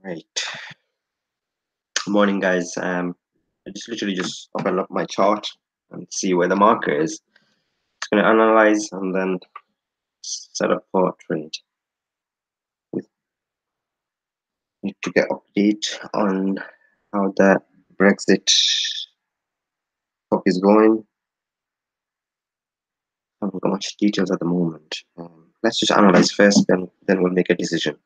Right. Good morning, guys. I just literally just open up my chart and see where the market is. Just going to analyze and then set up for a trade. We need to get update on how the Brexit talk is going. I haven't got much details at the moment. Let's just analyze first, then we'll make a decision.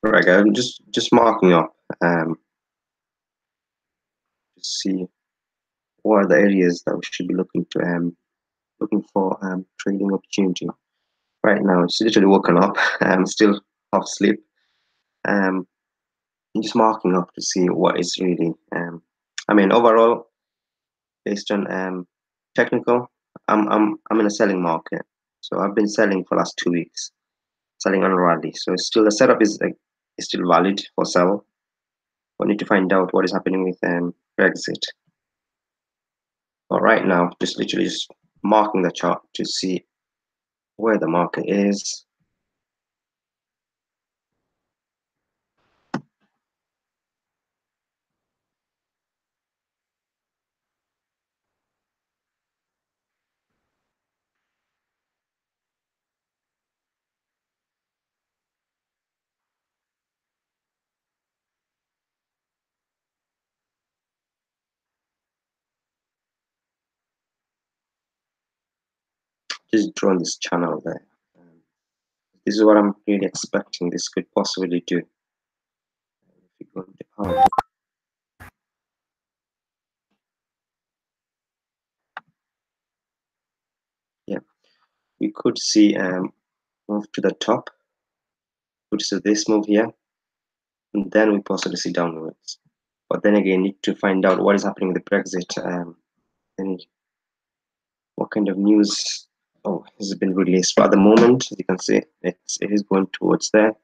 All right, guys. I'm just marking up to see what are the areas that we should be looking for trading opportunity. Right now, it's literally woken up. I'm still half asleep. I'm just marking up to see what is really. I mean, overall, based on technical, I'm in a selling market. So I've been selling for the last 2 weeks, selling on a rally. So still the setup is still valid for sell. We need to find out what is happening with Brexit. But right now, just literally just marking the chart to see where the market is. Just drawn this channel there. This is what I'm really expecting this could possibly do. If you go into pound, yeah, we could see move to the top. Could see this move here, and then we possibly see downwards. But then again, need to find out what is happening with the Brexit. And what kind of news has been released. But at the moment, as you can see, it is going towards there.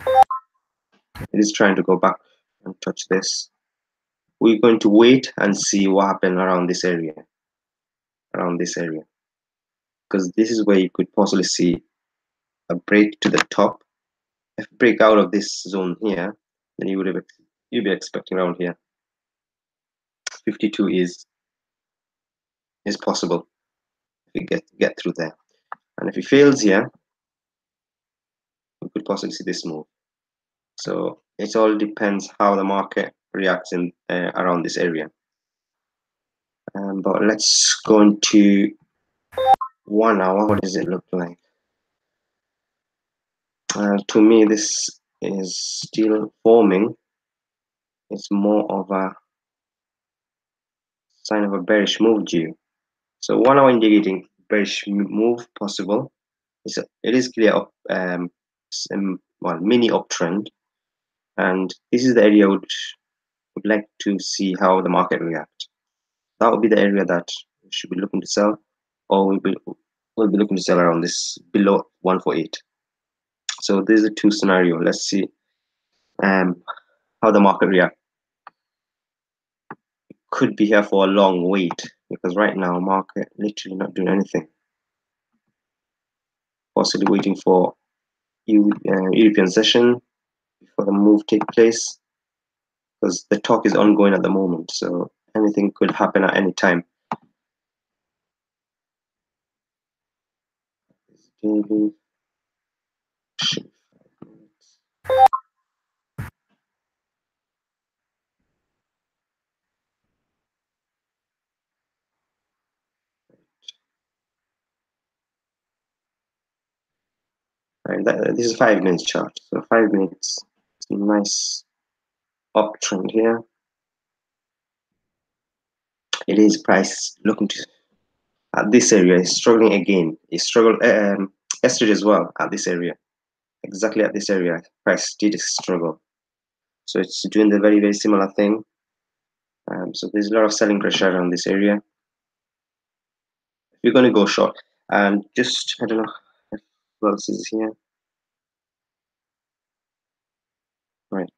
It is trying to go back and touch this. We're going to wait and see what happens around this area. Because this is where you could possibly see a break to the top. If you break out of this zone here, then you'd be expecting around here. 52 is possible if you get through there. And if it fails here, we could possibly see this move. So it all depends how the market reacts in around this area. But let's go into 1 hour. What does it look like? To me, this is still forming. It's more of a sign of a bearish move due. So 1 hour indicating bearish move possible. It is clear up mini uptrend, and this is the area would like to see how the market react. That would be the area that we should be looking to sell, or we'll be looking to sell around this below 148. So there's a two scenario. Let's see how the market react. Could be here for a long wait because right now market literally not doing anything. Possibly waiting for European session before the move take place, because the talk is ongoing at the moment. So anything could happen at any time. Daily. And this is 5 minutes chart. So 5 minutes, nice uptrend here. It is price looking to at this area is struggling again. It struggled yesterday as well at this area. Exactly at this area, price did struggle. So it's doing the very similar thing. So there's a lot of selling pressure around this area. If you're going to go short, and just I don't know what else is here. Right.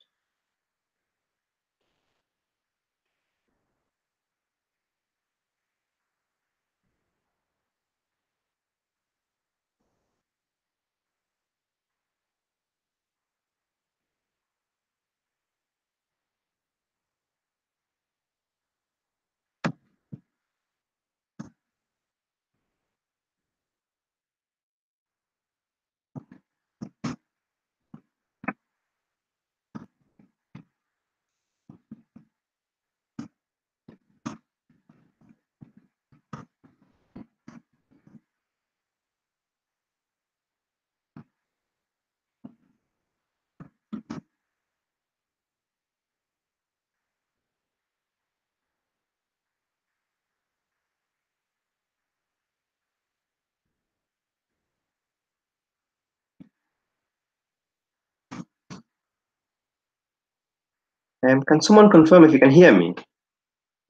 Can someone confirm if you can hear me?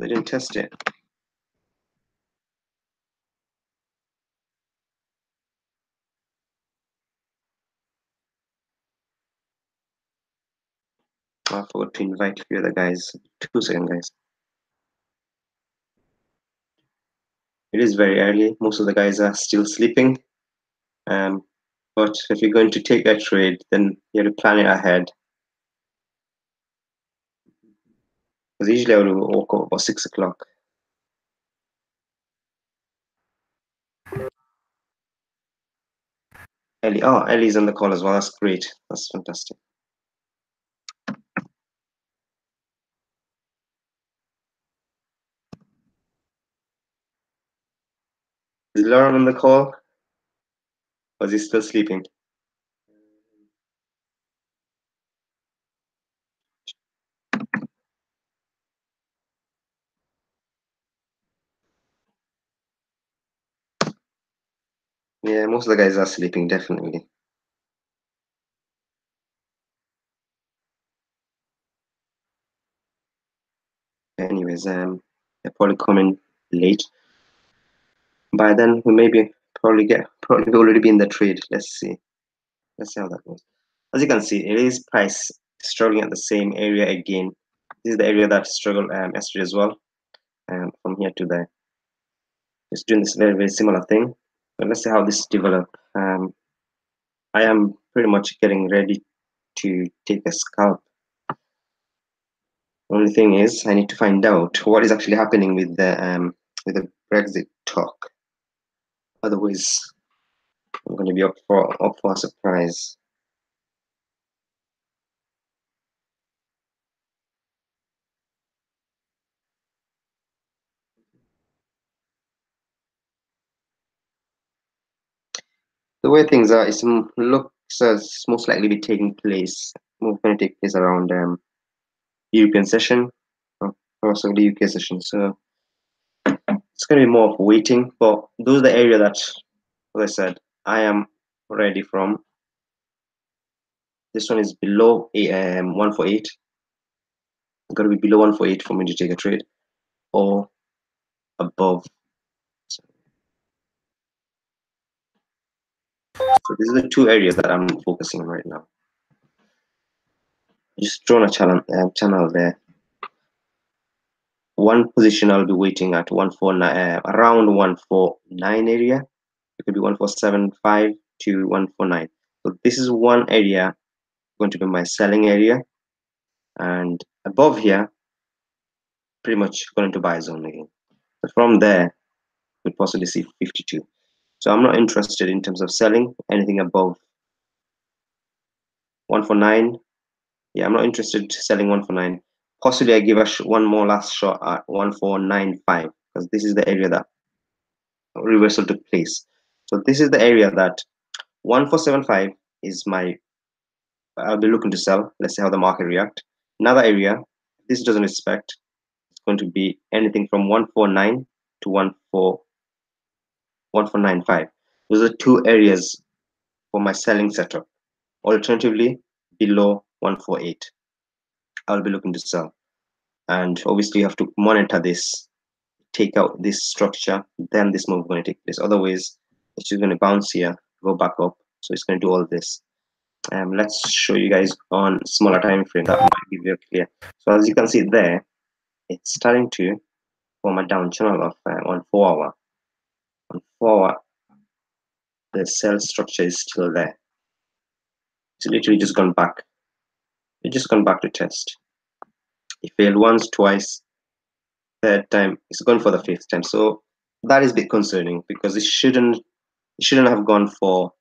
They didn't test it. I forgot to invite a few other guys. 2 seconds, guys. It is very early. Most of the guys are still sleeping. But if you're going to take that trade, then you have to plan it ahead. Because usually I would walk up about 6 o'clock. Ellie, oh, Ellie's on the call as well. That's great. That's fantastic. Is Lauren on the call? Or is he still sleeping? Yeah, most of the guys are sleeping, definitely. Anyways, they're probably coming late. By then, we maybe probably already be in the trade. Let's see. Let's see how that goes. As you can see, it is price struggling at the same area again. This is the area that struggled yesterday as well. From here to there, just doing this very similar thing. But let's see how this develops. I am pretty much getting ready to take a scalp. Only thing is, I need to find out what is actually happening with the Brexit talk. Otherwise, I'm going to be up for a surprise. The way things are, it looks as most likely be taking place. More going to take place around European session, or possibly UK session. So it's going to be more of waiting. But those are the area that, as I said, I am ready from. This one is below 148. Got to be below 148 for me to take a trade, or above. So these are the two areas that I'm focusing on right now. Just drawn a channel there. One position I'll be waiting at 149, around 149 area. It could be 1475 to 149. So this is one area going to be my selling area, and above here, pretty much going to buy zone again. So from there, we could possibly see 52. So I'm not interested in terms of selling anything above 149. Yeah, I'm not interested in selling 149. Possibly I give one more last shot at 1495 because this is the area that reversal took place. So this is the area that 1475 is my, I'll be looking to sell. Let's see how the market react. Another area, if this doesn't respect, it's going to be anything from 149 to 1495. Those are two areas for my selling setup. Alternatively, below 148, I'll be looking to sell. And obviously, you have to monitor this, take out this structure, then this move is going to take place. Otherwise, it's just going to bounce here, go back up. So it's going to do all this. Let's show you guys on smaller time frame. That might be very clear. So as you can see there, it's starting to form a down channel of on 4 hour. On 4 hour, the sell structure is still there. It's literally just gone back. It's just gone back to test. It failed once, twice, third time. It's gone for the fifth time. So that is a bit concerning because it shouldn't have gone for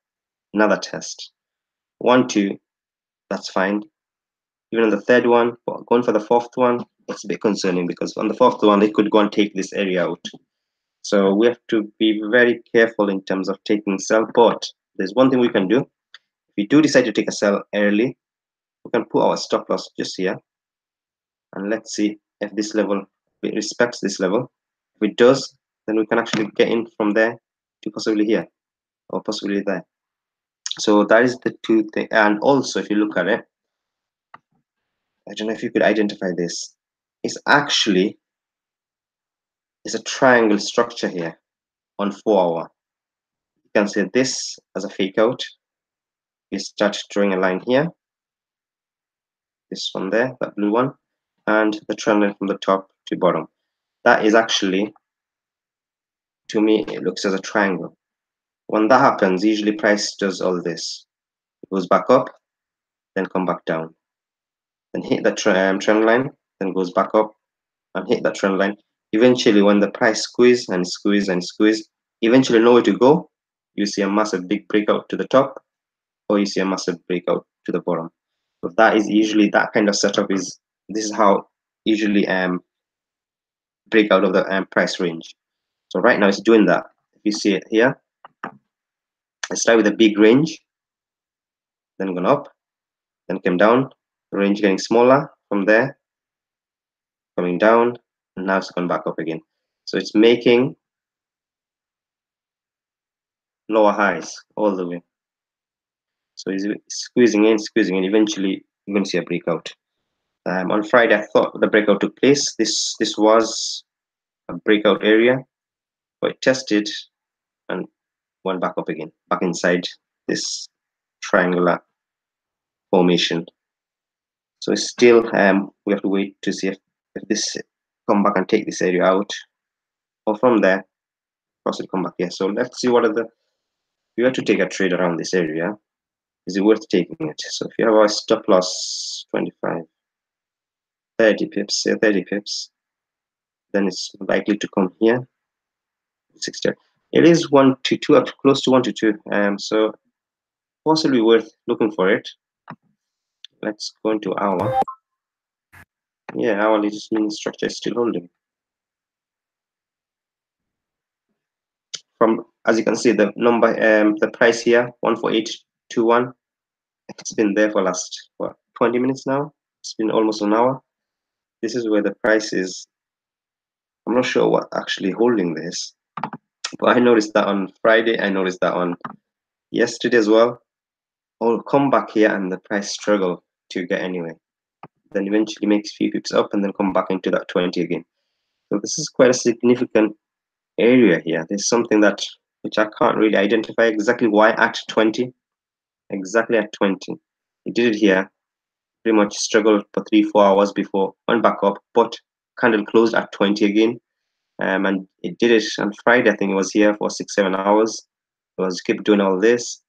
another test. 1, 2, that's fine. Even on the third one, but going for the fourth one, it's a bit concerning because on the fourth one, they could go and take this area out. So we have to be very careful in terms of taking sell. But there's one thing we can do. If we do decide to take a sell early, we can put our stop loss just here. And let's see if this level respects this level. If it does, then we can actually get in from there to possibly here or possibly there. So that is the two things. And also, if you look at it, I don't know if you could identify this. It's actually a triangle structure here on 4 hour. You can see this as a fake out. You start drawing a line here, this one there, that blue one, and the trend line from the top to bottom. That is actually, to me, it looks as a triangle. When that happens, usually price does all this. It goes back up, then come back down, then hit the trend line, then goes back up and hit that trend line. Eventually, when the price squeeze and squeeze and squeeze, eventually nowhere to go, you see a massive big breakout to the top, or you see a massive breakout to the bottom. So that is usually that kind of setup is, this is how usually break out of the price range. So right now it's doing that. If you see it here, I start with a big range, then gone up, then came down, the range getting smaller from there, coming down, and now it's gone back up again. So it's making lower highs all the way. So it's squeezing in, eventually you're going to see a breakout. On Friday, I thought the breakout took place. This was a breakout area, but it tested and went back up again, back inside this triangular formation. So still, we have to wait to see if this come back and take this area out, or from there, possibly come back here. So let's see what are the, if you have to take a trade around this area, is it worth taking it? So if you have a stop loss 25, 30 pips, say 30 pips, then it's likely to come here, 60. It is 1 to 2, up close to 1 to 2. So possibly worth looking for it. Let's go into hour. Yeah, hourly just means structure is still holding. From, as you can see, the number, the price here, 14821. It's been there for last, what, 20 minutes now. It's been almost an hour. This is where the price is. I'm not sure what actually holding this, but I noticed that on Friday. I noticed that on yesterday as well. I'll come back here and the price struggle to get anywhere. Then eventually makes a few pips up and then come back into that 20 again. So this is quite a significant area here. There's something that which I can't really identify exactly why at 20. Exactly at 20. It did it here. Pretty much struggled for 3-4 hours before went back up, but candle closed at 20 again. And it did it on Friday. I think it was here for 6-7 hours. It was keep doing all this,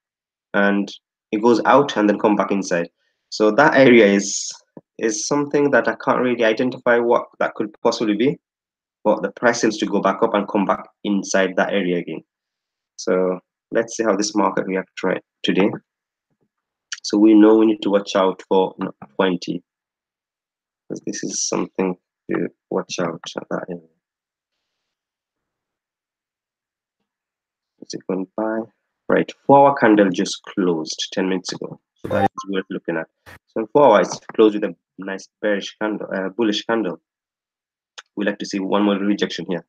and it goes out and then come back inside. So that area is something that I can't really identify what that could possibly be, but the price seems to go back up and come back inside that area again. So let's see how this market reacts right today. So we know we need to watch out for 20, because this is something to watch out at that area. Is it going by? Right, 4-hour candle just closed 10 minutes ago. So that is worth looking at. So in 4 hours, it closed with a nice bearish candle, bullish candle. We like to see one more rejection here.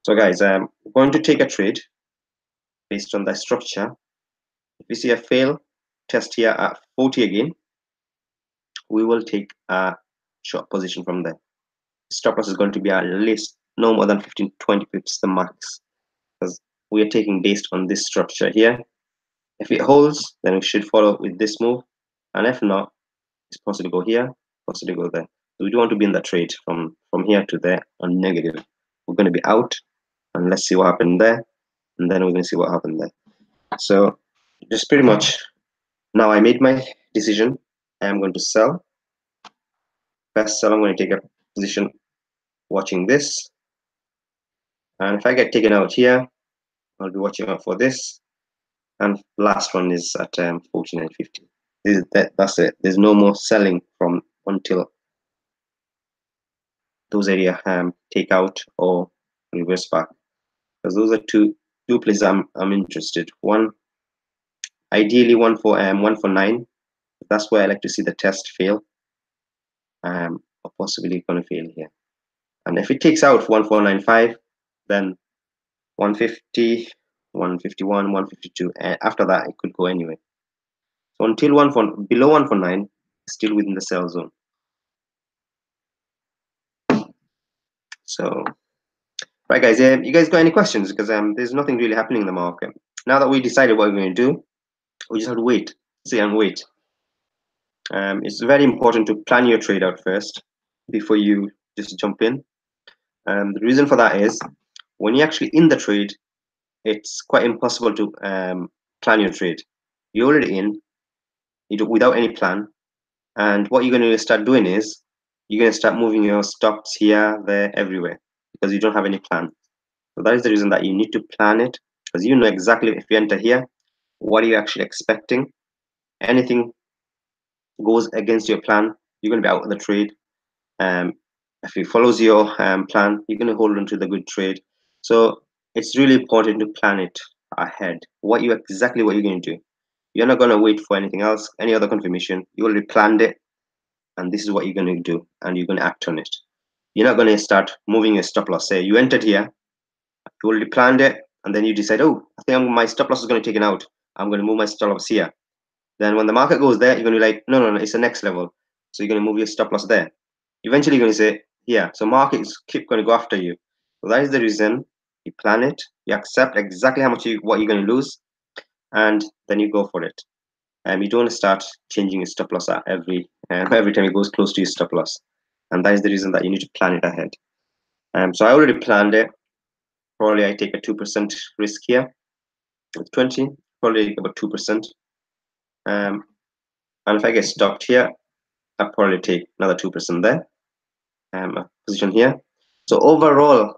So guys, I'm going to take a trade based on the structure. If we see a fail test here at 40 again, we will take a short position from there. Stop loss is going to be at least no more than 15-20 pips the max, because we are taking based on this structure here. If it holds, then we should follow with this move, and if not, it's possible to go here, possible to go there. So we don't want to be in that trade from here to there on negative. We're going to be out, and let's see what happened there, and then we're going to see what happened there. So just pretty much now I made my decision. I am going to sell. Best sell. I'm going to take a position watching this, and if I get taken out here, I'll be watching out for this. And last one is at 49.50. That's it. There's no more selling from until those area take out or reverse back, because those are two places I'm interested. One, ideally one for 9. That's where I like to see the test fail, or possibly going to fail here. And if it takes out 1495, then 150, 151, 152. After that, it could go anyway. So until below 149, still within the sell zone. So, right, guys, you guys got any questions? Because there's nothing really happening in the market. Now that we decided what we're going to do, we just have to wait, see and wait. It's very important to plan your trade out first before you just jump in. The reason for that is when you're actually in the trade, it's quite impossible to plan your trade. You're already in, without any plan, and what you're going to start doing is you're going to start moving your stops here, there, everywhere, because you don't have any plan. So that is the reason that you need to plan it, because you know exactly if you enter here, what are you actually expecting. Anything goes against your plan, you're going to be out of the trade. If it follows your plan, you're going to hold on to the good trade. So it's really important to plan it ahead. What you're going to do. You're not going to wait for anything else, any other confirmation. You already planned it, and this is what you're going to do, and you're going to act on it. You're not going to start moving your stop loss. Say you entered here, you already planned it, and then you decide, oh, I think my stop loss is going to be taken out. I'm going to move my stop loss here. Then when the market goes there, you're going to be like, no, no, no, it's the next level. So you're going to move your stop loss there. Eventually, you're going to say, yeah, so markets keep going to go after you. So that is the reason you plan it, you accept exactly how much what you're going to lose, and then you go for it. You don't want to start changing your stop loss at every time it goes close to your stop loss. And that is the reason that you need to plan it ahead. So I already planned it. Probably I take a 2% risk here. With 20, probably about 2%. And if I get stopped here, I'll probably take another 2% there. A position here. So overall,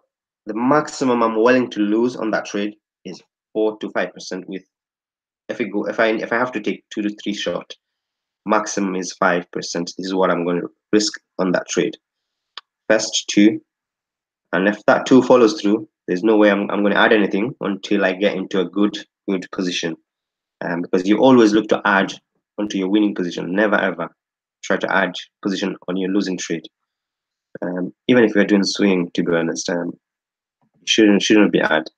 the maximum I'm willing to lose on that trade is 4 to 5%. With if I have to take 2 to 3 short, maximum is 5%. This is what I'm going to risk on that trade. First 2, and if that 2 follows through, there's no way I'm going to add anything until I get into a good position. Because you always look to add onto your winning position. Never ever try to add position on your losing trade. Even if you're doing swing, to be honest, shouldn't be add.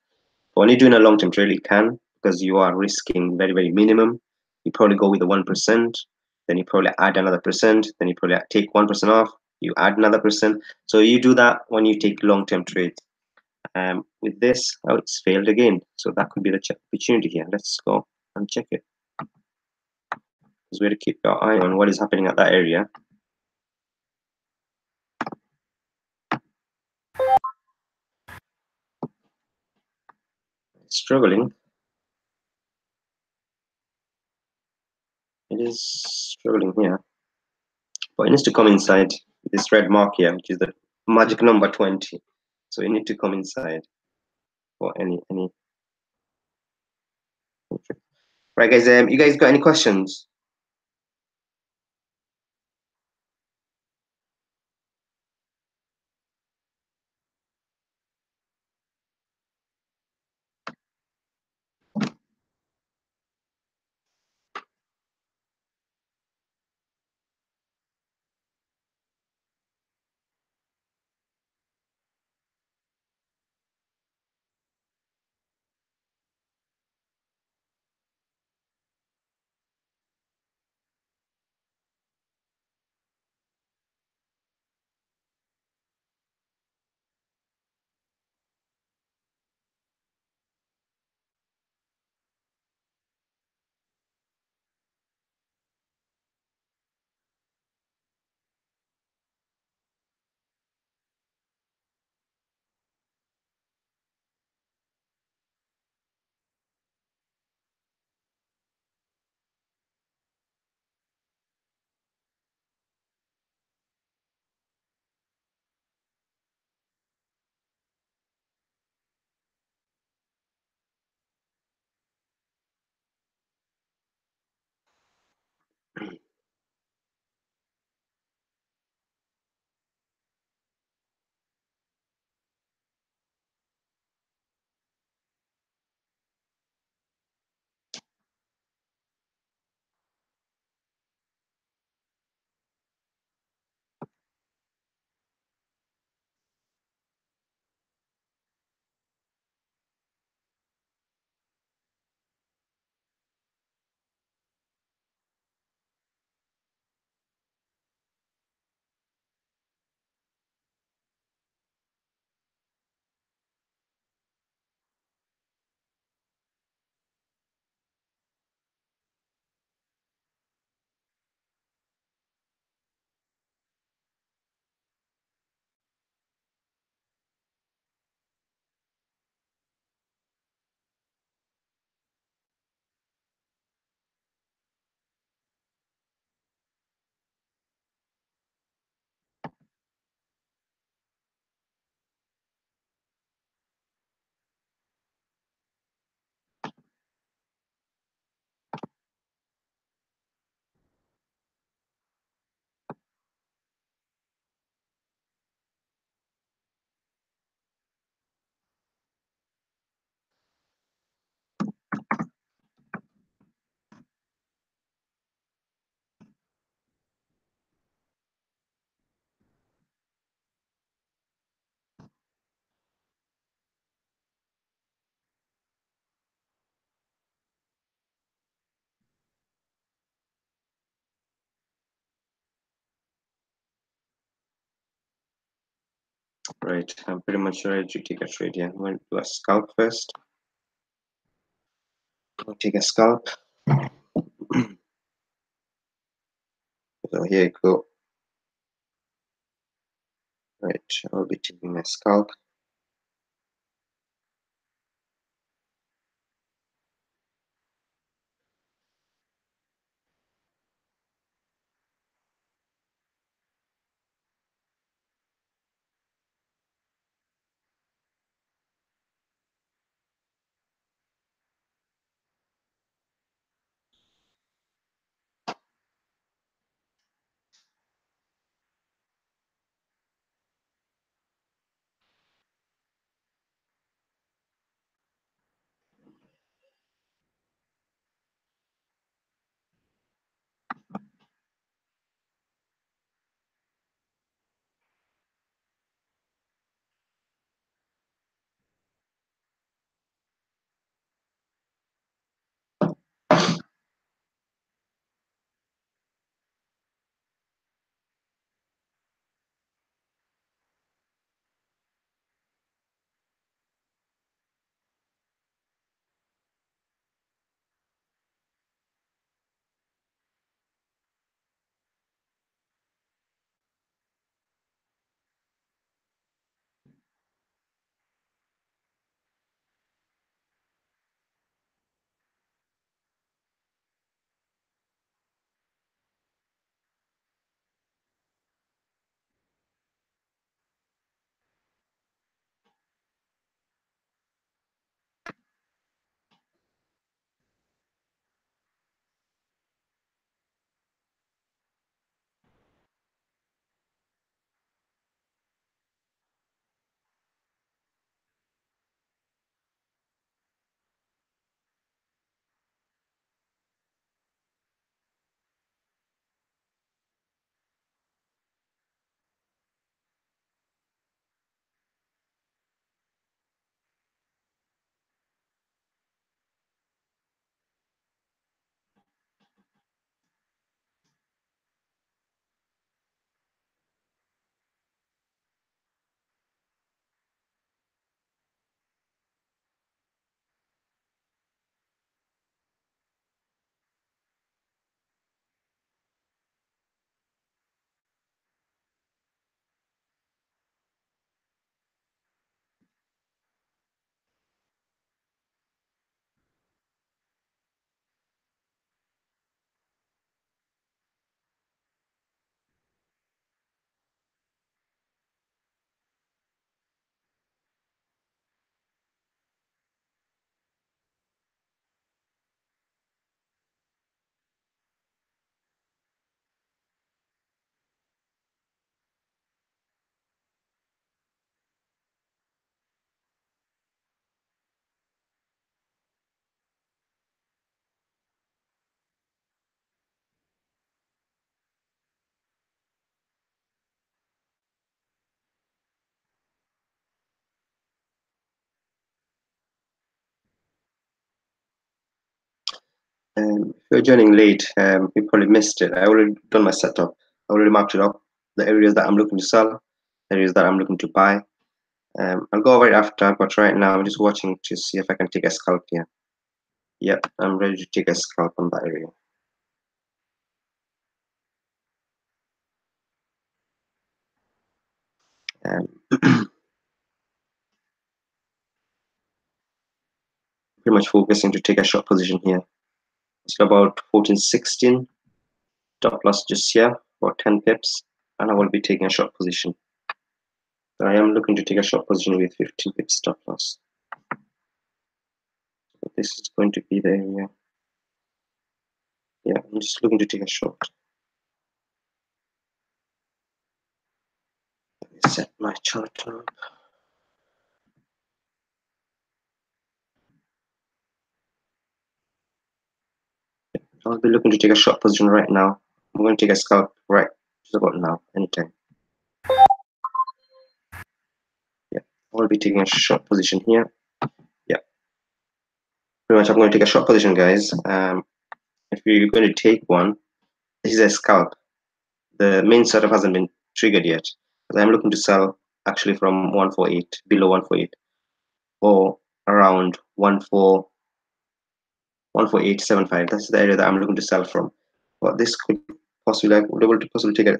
But when you're doing a long-term trade, it can, because you are risking very, very minimum. You probably go with the 1%, then you probably add another percent, then you probably take 1% off, you add another percent. So you do that when you take long-term trades. With this, oh, it's failed again. So that could be the opportunity here. Let's go and check it. Because we have to keep our eye on what is happening at that area. It's struggling. It is struggling here. But it needs to come inside this red mark here, which is the magic number 20. So you need to come inside for any. Right, guys. You guys got any questions? Right, I'm pretty much ready to take a trade here. I'm going to do a scalp first. I'll take a scalp. So here you go. Right, I'll be taking a scalp. If you're joining late, you probably missed it. I already done my setup. I already marked it up. The areas that I'm looking to sell, areas that I'm looking to buy. I'll go over it after, but right now I'm just watching to see if I can take a scalp here. Yep, I'm ready to take a scalp on that area. Pretty much focusing to take a short position here. It's about 14.16. Top loss just here for 10 pips, and I will be taking a short position. So I am looking to take a short position with 15 pips stop loss. So this is going to be the area. Yeah, I'm just looking to take a short. Let me set my chart up. I'll be looking to take a short position right now. I'm going to take a scalp right just about now, anytime. Yeah, I'll be taking a short position here. Yeah, pretty much I'm going to take a short position, guys. If you're going to take one, this is a scalp. The main setup hasn't been triggered yet. I'm looking to sell actually from 148, below 148, or around 148.75. That's the area that I'm looking to sell from. But this could possibly, I would able to possibly take a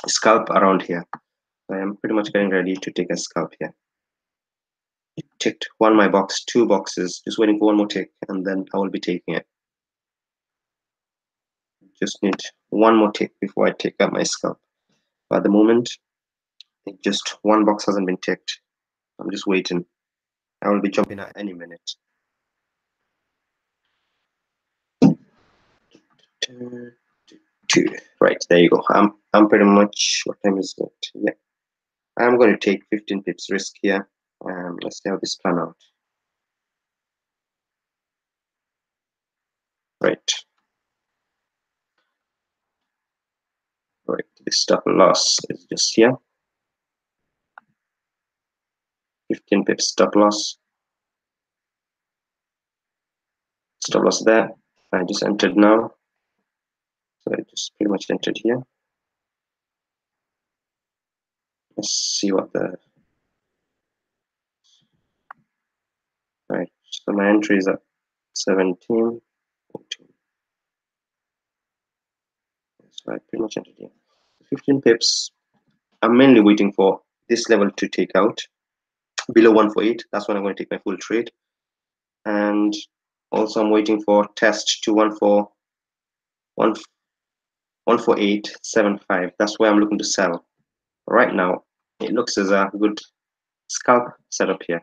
scalp around here. I am pretty much getting ready to take a scalp here. It ticked one my box, two boxes, just waiting for one more tick, and then I will be taking it. Just need one more tick before I take out my scalp. But at the moment, just one box hasn't been ticked. I'm just waiting. I will be jumping at any minute. Two. Right, there you go. I'm pretty much, what time is it? Yeah. I'm going to take 15 pips risk here. Let's see how this pan out. Right. Right. The stop loss is just here. 15 pips stop loss. Stop loss there. I just entered now. So I just pretty much entered here. Let's see what the right. So my entry is at 17. 14. So I pretty much entered here. 15 pips. I'm mainly waiting for this level to take out below 148. That's when I'm going to take my full trade. And also I'm waiting for test to 148.75. That's where I'm looking to sell. Right now, it looks as a good scalp setup here.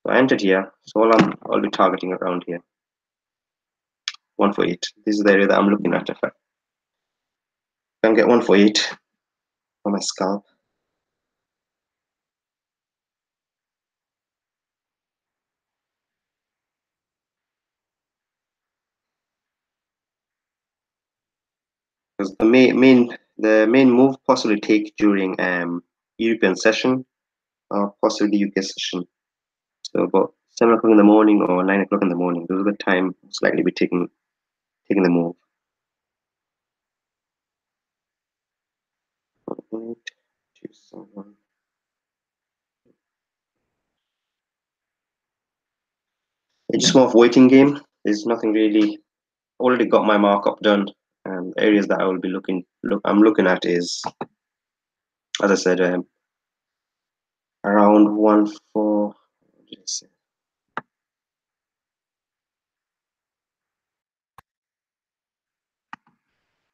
So I entered here. So I'll be targeting around here. 148. This is the area that I'm looking at. If I can get 148 for my scalp. Because the main move possibly take during European session or possibly UK session. So about 7 o'clock in the morning or 9 o'clock in the morning. Those are the time it's likely to be taking the move. 8, 2, 7. It's just more of waiting game. There's nothing really. Already got my markup done. Areas that I will be I'm looking at is, as I said, around 1 4.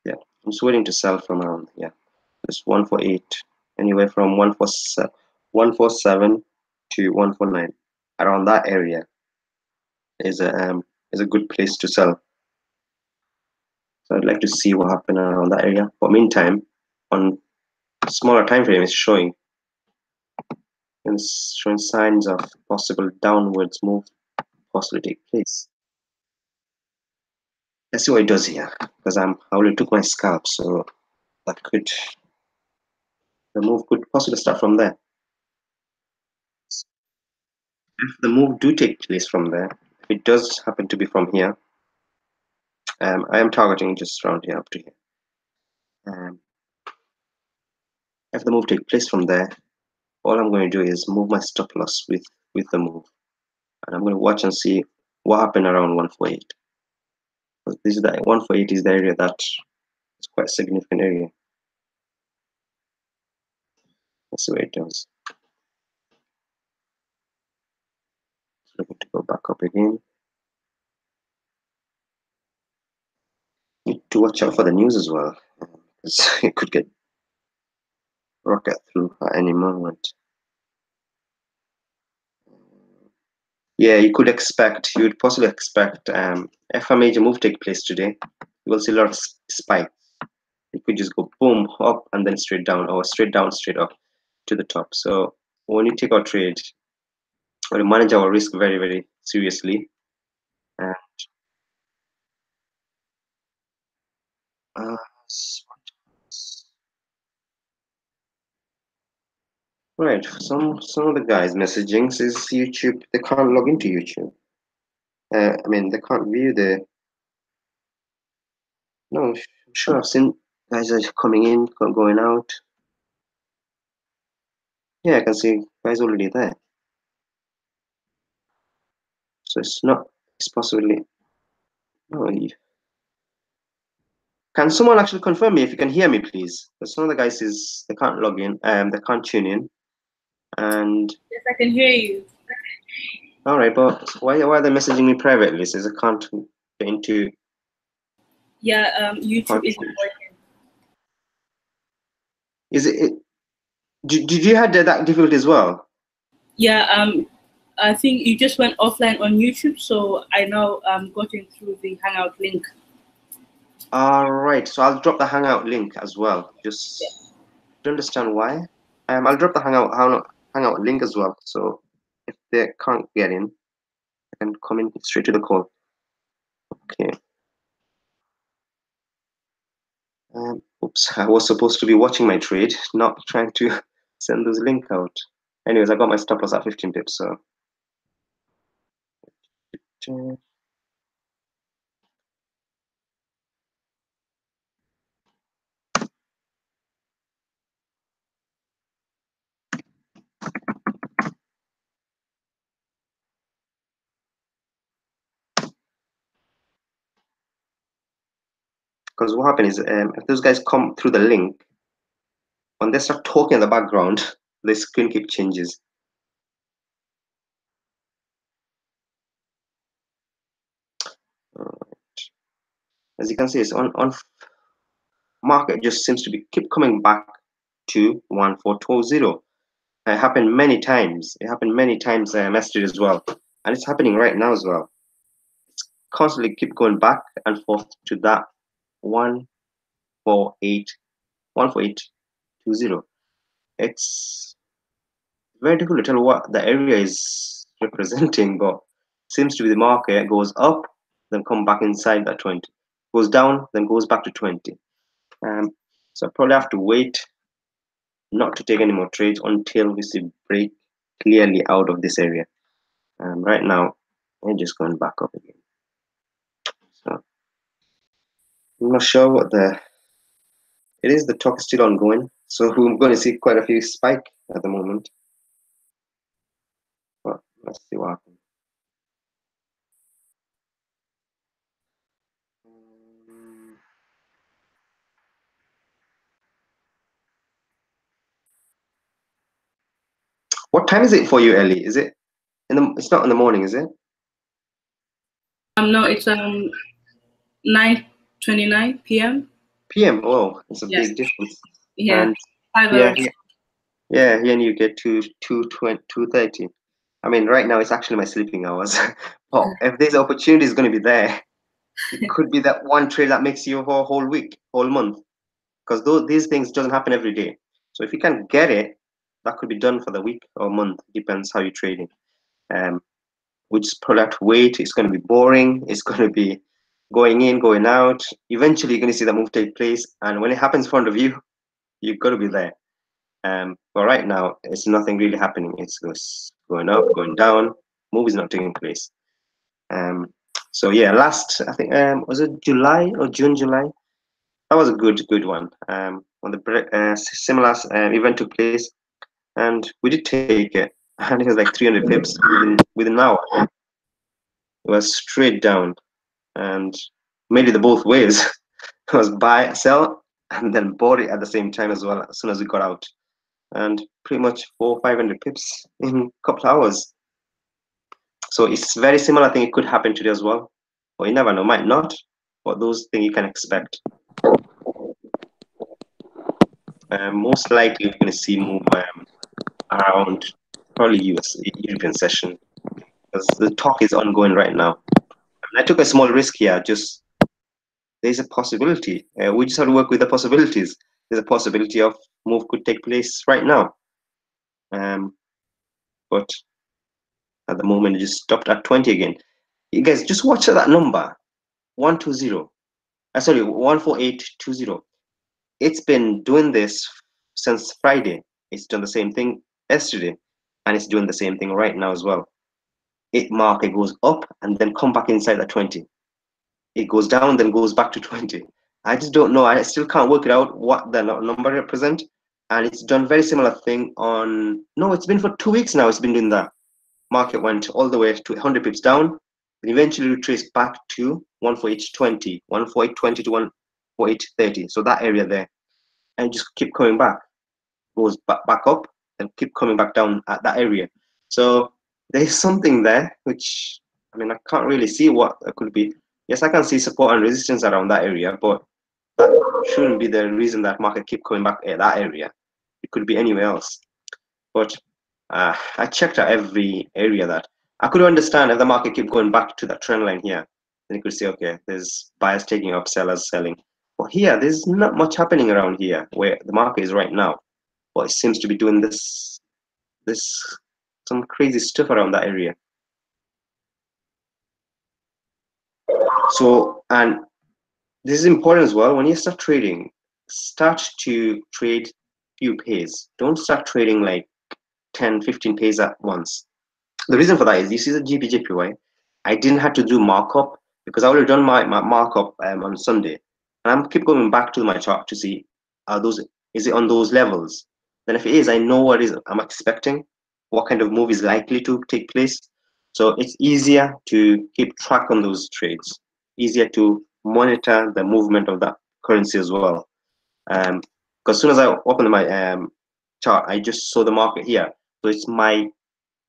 Yeah, I'm just waiting to sell from around, yeah, just 148, anywhere from 147 to 149. Around that area is a good place to sell. So I'd like to see what happened around that area. But meantime, on smaller time frame, it's showing signs of possible downwards move possibly take place. Let's see what it does here, because I already took my scalp, so that could the move could possibly start from there. If the move do take place from there, if it does happen to be from here, I am targeting just around here up to here. If the move take place from there, all I'm going to do is move my stop loss with the move, and I'm going to watch and see what happened around 148. This is the 148 is the area that is quite a significant area. Let's see what it does. Looking to go back up again. Need to watch out for the news as well, because it could get rocket through at any moment. Yeah, you would possibly expect if a major move take place today, you will see a lot of spikes. It could just go boom up and then straight down, or straight down, straight up to the top. So when you take our trade, we manage our risk very, very seriously. Uh, uh, right, some of the guys messaging says YouTube they can't log into YouTube. I mean they can't view the. No, I'm sure I've seen guys are coming in, going out. Yeah, I can see guys already there. So it's not. It's possibly. Oh, can someone actually confirm me if you can hear me, please? Because some of the guys is they can't log in. They can't tune in. And Yes, I can hear you. all right, but why are they messaging me privately? Says I can't get into Yeah, YouTube isn't conference. working. Is it? Did you had that difficulty as well? Yeah, I think you just went offline on YouTube, so I now got in through the Hangout link. All right, so I'll drop the Hangout link as well. Yeah. Just to understand why. I'll drop the Hangout link as well. So if they can't get in, I can come in straight to the call. Okay. Oops, I was supposed to be watching my trade, not trying to send those link out. Anyways, I got my stop loss at 15 pips. So because what happened is if those guys come through the link, when they start talking in the background, the screen keep changes. As you can see, it's on market just seems to be keep coming back to 1420. It happened many times. It happened many times yesterday as well, and it's happening right now as well. Constantly keep going back and forth to that 148, 14820. It's very difficult to tell what the area is representing, but seems to be the market goes up, then come back inside that 20, goes down, then goes back to 20. So I probably have to wait not to take any more trades until we see break clearly out of this area. Right now, we're just going back up again. So I'm not sure what the it is. The talk is still ongoing, so we're going to see quite a few spike at the moment. But let's see what happens. What time is it for you, Ellie? Is it in the? It's not in the morning, is it? No, it's 9:29 p.m. PM. Oh, it's a Yeah, big difference. yeah, And 5 hours. yeah, here in UK 2:30. I mean, right now it's actually my sleeping hours. But if there's opportunity is going to be there, it could be that one trade that makes you a whole week, whole month. Because these things doesn't happen every day. So if you can get it, that could be done for the week or month. Depends how you're trading. Um, we just probably have to wait. It's going to be boring. It's going to be going in, going out. Eventually, you're going to see that move take place, and when it happens in front of you, you've got to be there. But right now, it's nothing really happening. It's just going up, going down. Move is not taking place. Um, so yeah, last I think was it July or June, July? That was a good one. When the similar event took place, and we did take it, and it was like 300 pips within an hour. It was straight down, and made it the both ways. It was buy, sell, and then bought it at the same time as well. As soon as we got out, and pretty much 400 500 pips in a couple of hours. So it's very similar. I think it could happen today as well, or you never know, might not. But those things you can expect. Most likely, we're going to see move around probably US European session because the talk is ongoing right now. And I took a small risk here. Just there's a possibility. We just have to work with the possibilities. There's a possibility of move could take place right now. Um, but at the moment, it just stopped at 20 again. You guys just watch that number 120. Sorry, 14820. It's been doing this since Friday. It's done the same thing yesterday, and it's doing the same thing right now as well. It market goes up and then come back inside that 20. It goes down, then goes back to 20. I just don't know. I still can't work it out what the number represent. and it's done very similar thing on. No, it's been for 2 weeks now. It's been doing that. Market went all the way to 100 pips down, and eventually retraced back to 148.20, 148.20 to 148.30. So that area there, and just keep coming back, goes back up, and keep coming back down at that area. So there's something there, which I mean, I can't really see what it could be. Yes, I can see support and resistance around that area, but that shouldn't be the reason that market keep coming back at that area. It could be anywhere else. But I checked out every area that I could understand if the market keep going back to that trend line here. Then you could say, okay, there's buyers taking up, sellers selling. But here, there's not much happening around here where the market is right now. But it seems to be doing this some crazy stuff around that area. So, and this is important as well. When you start trading, start to trade few pays. Don't start trading like 10, 15 pays at once. The reason for that is you see the GBJPY, I didn't have to do markup because I already done my markup on Sunday. And I'm keep going back to my chart to see are those is it on those levels? Then if it is, I know what is I'm expecting, what kind of move is likely to take place. So it's easier to keep track on those trades, easier to monitor the movement of that currency as well. Because as soon as I opened my chart, I just saw the market here. So it's my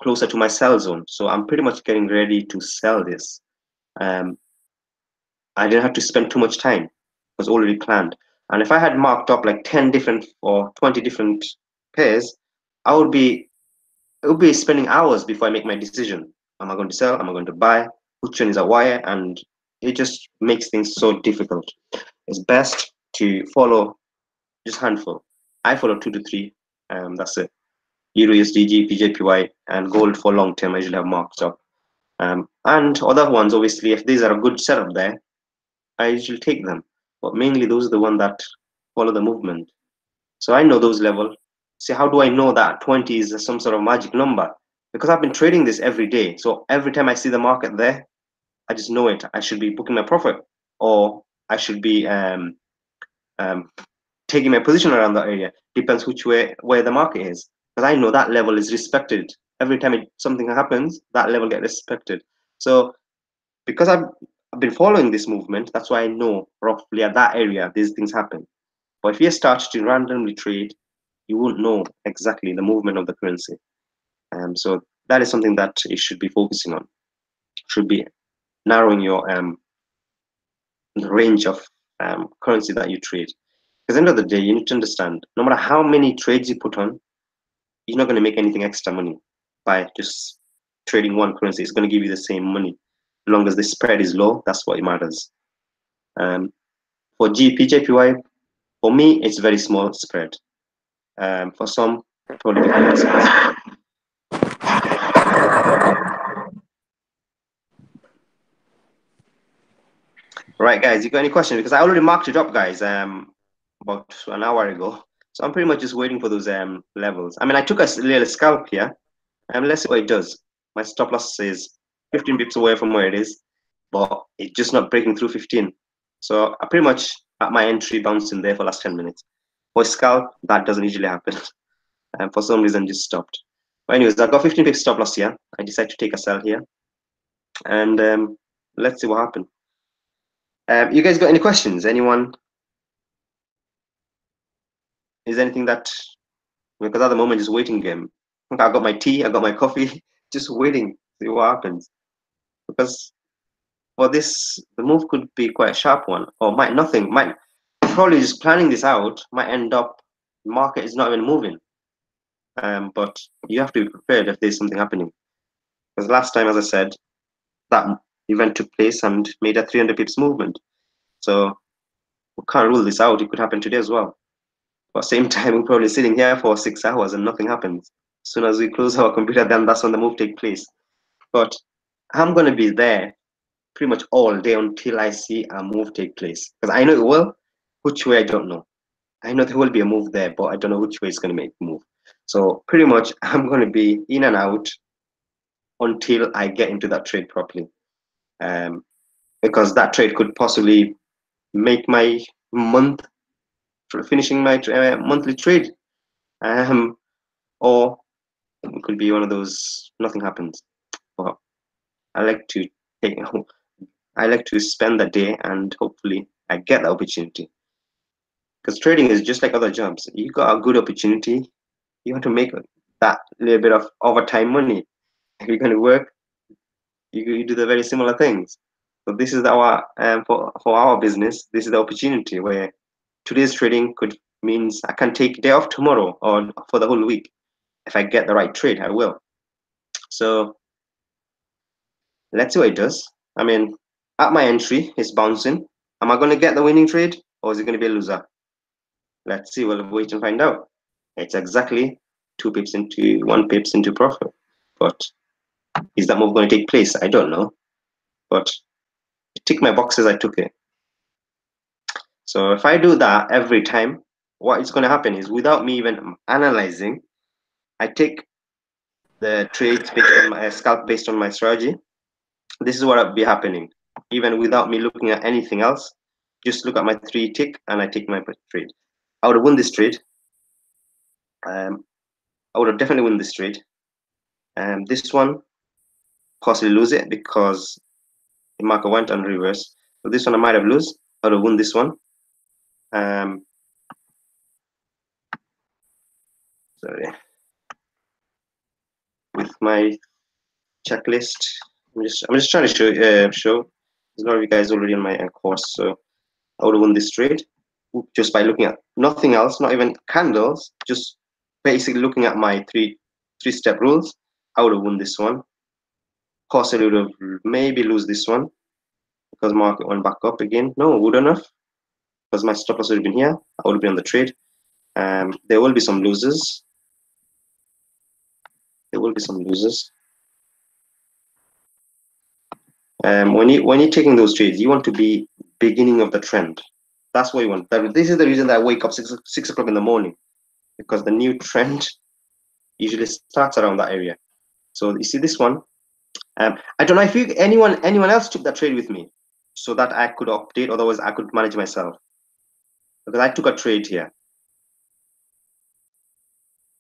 closer to my sell zone. So I'm pretty much getting ready to sell this. Um, I didn't have to spend too much time. It was already planned. And if I had marked up like 10 different or 20 different pairs, I would be it would be spending hours before I make my decision. Am I going to sell? Am I going to buy? Which one is a wire? And it just makes things so difficult. It's best to follow just handful. I follow 2 to 3. That's it. Euro USD, GBP, and gold for long term. I usually have marked up. And other ones, obviously, if these are a good setup there, I usually take them. But mainly those are the ones that follow the movement. So I know those level. See, how do I know that 20 is some sort of magic number? Because I've been trading this every day. So every time I see the market there, I just know it. I should be booking my profit, or I should be um, taking my position around that area. Depends which way where the market is. Because I know that level is respected. Every time something happens, that level get respected. So because I've been following this movement, that's why I know roughly at that area these things happen. But if you start to randomly trade, you won't know exactly the movement of the currency. So that is something that you should be focusing on. Should be narrowing your range of currency that you trade. Because at the end of the day, you need to understand, no matter how many trades you put on, you're not going to make anything extra money by just trading one currency. It's going to give you the same money. As long as the spread is low, that's what matters. For GPJPY, for me, it's very small spread. For some, probably big spread. Right, guys, you got any questions? Because I already marked it up, guys, about an hour ago. So I'm pretty much just waiting for those levels. I mean, I took a little scalp here. Let's see what it does. My stop loss is 15 pips away from where it is, but it's just not breaking through 15. So I pretty much at my entry bouncing there for the last 10 minutes. For scalp, that doesn't usually happen. And for some reason, just stopped. But anyways, I got 15 pips stop loss here. I decided to take a sell here. And let's see what happens. You guys got any questions? Anyone? Is anything that, because at the moment, just waiting game. I got my tea, I got my coffee, just waiting, see what happens. Because for this, the move could be quite a sharp one, or might nothing, might probably just planning this out, might end up market is not even moving. But you have to be prepared if there's something happening. Because last time, as I said, that event took place and made a 300 pips movement. So we can't rule this out. It could happen today as well. But same time, we're probably sitting here for 6 hours and nothing happens. As soon as we close our computer, then that's when the move takes place. But I'm going to be there pretty much all day until I see a move take place. Because I know it will. Which way, I don't know. I know there will be a move there, but I don't know which way it's going to make the move. So pretty much I'm going to be in and out until I get into that trade properly. Because that trade could possibly make my month, finishing my monthly trade. Um, or it could be one of those nothing happens. But I like to take, I like to spend the day and hopefully I get the opportunity. Because trading is just like other jobs. You got a good opportunity, you have to make that little bit of overtime money. If you're going to work, you do the very similar things. So this is our for our business. This is the opportunity where today's trading could means I can take day off tomorrow or for the whole week. If I get the right trade, I will. So let's see what it does. I mean, at my entry, it's bouncing. Am I going to get the winning trade or is it going to be a loser? Let's see. We'll wait and find out. It's exactly 2 pips into 1 pips into profit. But is that move going to take place? I don't know. But it ticked my boxes. I took it. So if I do that every time, what is going to happen is without me even analyzing, I take the trades based on my scalp based on my strategy. This is what will be happening, even without me looking at anything else. Just look at my 3 tick and I take my trade. I would have won this trade. I would have definitely won this trade. This one possibly lose it because the market went on reverse. So this one I might have lose. I would have won this one. Sorry. With my checklist, I'm just trying to show. There's a lot of you guys already on my course, so I would have won this trade just by looking at nothing else, not even candles, just basically looking at my three-step rules. I would have won this one. Possibly would have maybe lose this one because market went back up again. No, wouldn't have because my stop loss would have been here. I would have been on the trade. There will be some losers. There will be some losers. When you're taking those trades, you want to be beginning of the trend. That's what you want. This is the reason that I wake up 6 o'clock in the morning, because the new trend usually starts around that area. So you see this one. I don't know if anyone else took that trade with me, so that I could update. Otherwise, I could manage myself because I took a trade here,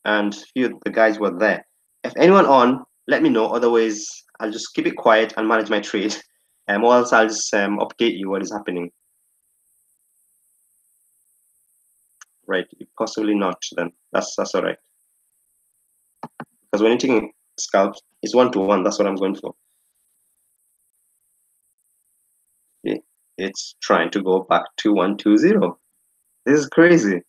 and few of the guys were there. If anyone on, let me know. Otherwise, I'll just keep it quiet and manage my trade, or else I'll just update you what is happening. Right? Possibly not. Then that's all right. Because when you're taking scalps, it's 1-to-1. That's what I'm going for. It's trying to go back to 1-2-0. This is crazy.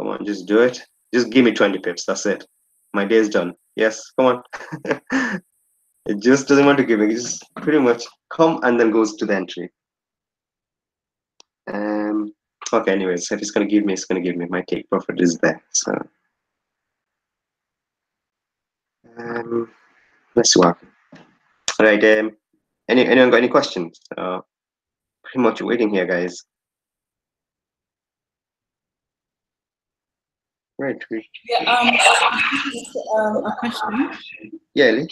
Come on, just do it. Just give me 20 pips. That's it. My day is done. Yes, come on. It just doesn't want to give me. It just pretty much come and then goes to the entry. Okay, anyways, if it's gonna give me, it's gonna give me. My take profit is there. So let's see what happens. All right. Anyone got any questions? Pretty much waiting here, guys. Right. Yeah. A question. Yeah, Ellie?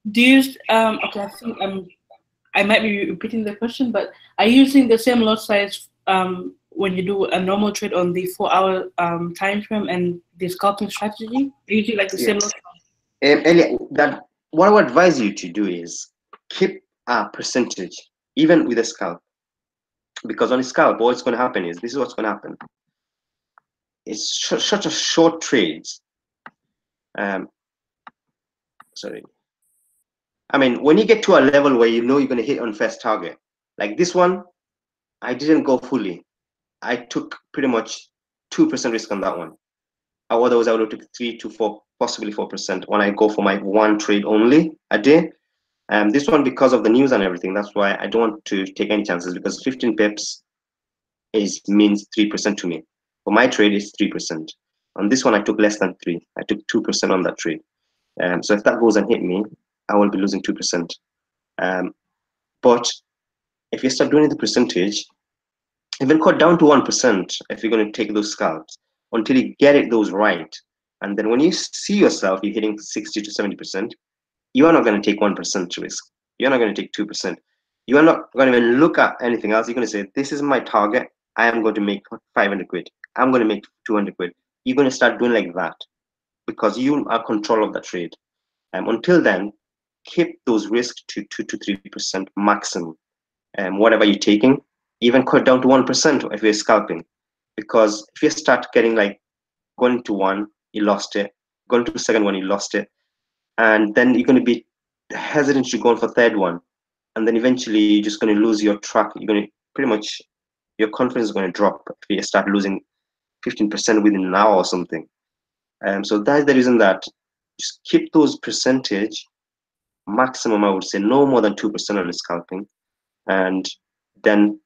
Do you okay, I think I might be repeating the question, but are you using the same lot size when you do a normal trade on the 4-hour time frame and the scalping strategy? Are you using like the same lot size? Ellie, that what I would advise you to do is keep a percentage, even with a scalp, because on a scalp, what's going to happen is this is what's going to happen. It's such a short trades. Sorry. I mean, when you get to a level where you know you're going to hit on first target, like this one, I didn't go fully. I took pretty much 2% risk on that one. Otherwise, I would have took 3 to 4, possibly 4% when I go for my one trade only a day. This one, because of the news and everything, that's why I don't want to take any chances, because 15 pips means 3% to me. For my trade, it's 3%. On this one, I took less than 3. I took 2% on that trade. So if that goes and hit me, I will be losing 2%. But if you start doing the percentage, even cut down to 1% if you're going to take those scalps until you get it those right. And then when you see yourself, you're hitting 60 to 70%, you are not going to take 1% risk. You're not going to take 2%. You are not going to even look at anything else. You're going to say, this is my target. I am going to make 500 quid. I'm going to make 200 quid. You're going to start doing like that because you are control of the trade. Until then, keep those risks to 2 to 3% maximum. Whatever you're taking, even cut down to 1% if you're scalping. Because if you start getting like going to one, you lost it. Going to the second one, you lost it. And then you're going to be hesitant to go on for third one. And then eventually you're just going to lose your track. You're going to pretty much, your confidence is going to drop if you start losing 15% within an hour or something. So that's the reason that just keep those percentage maximum, I would say no more than 2% on the scalping, and then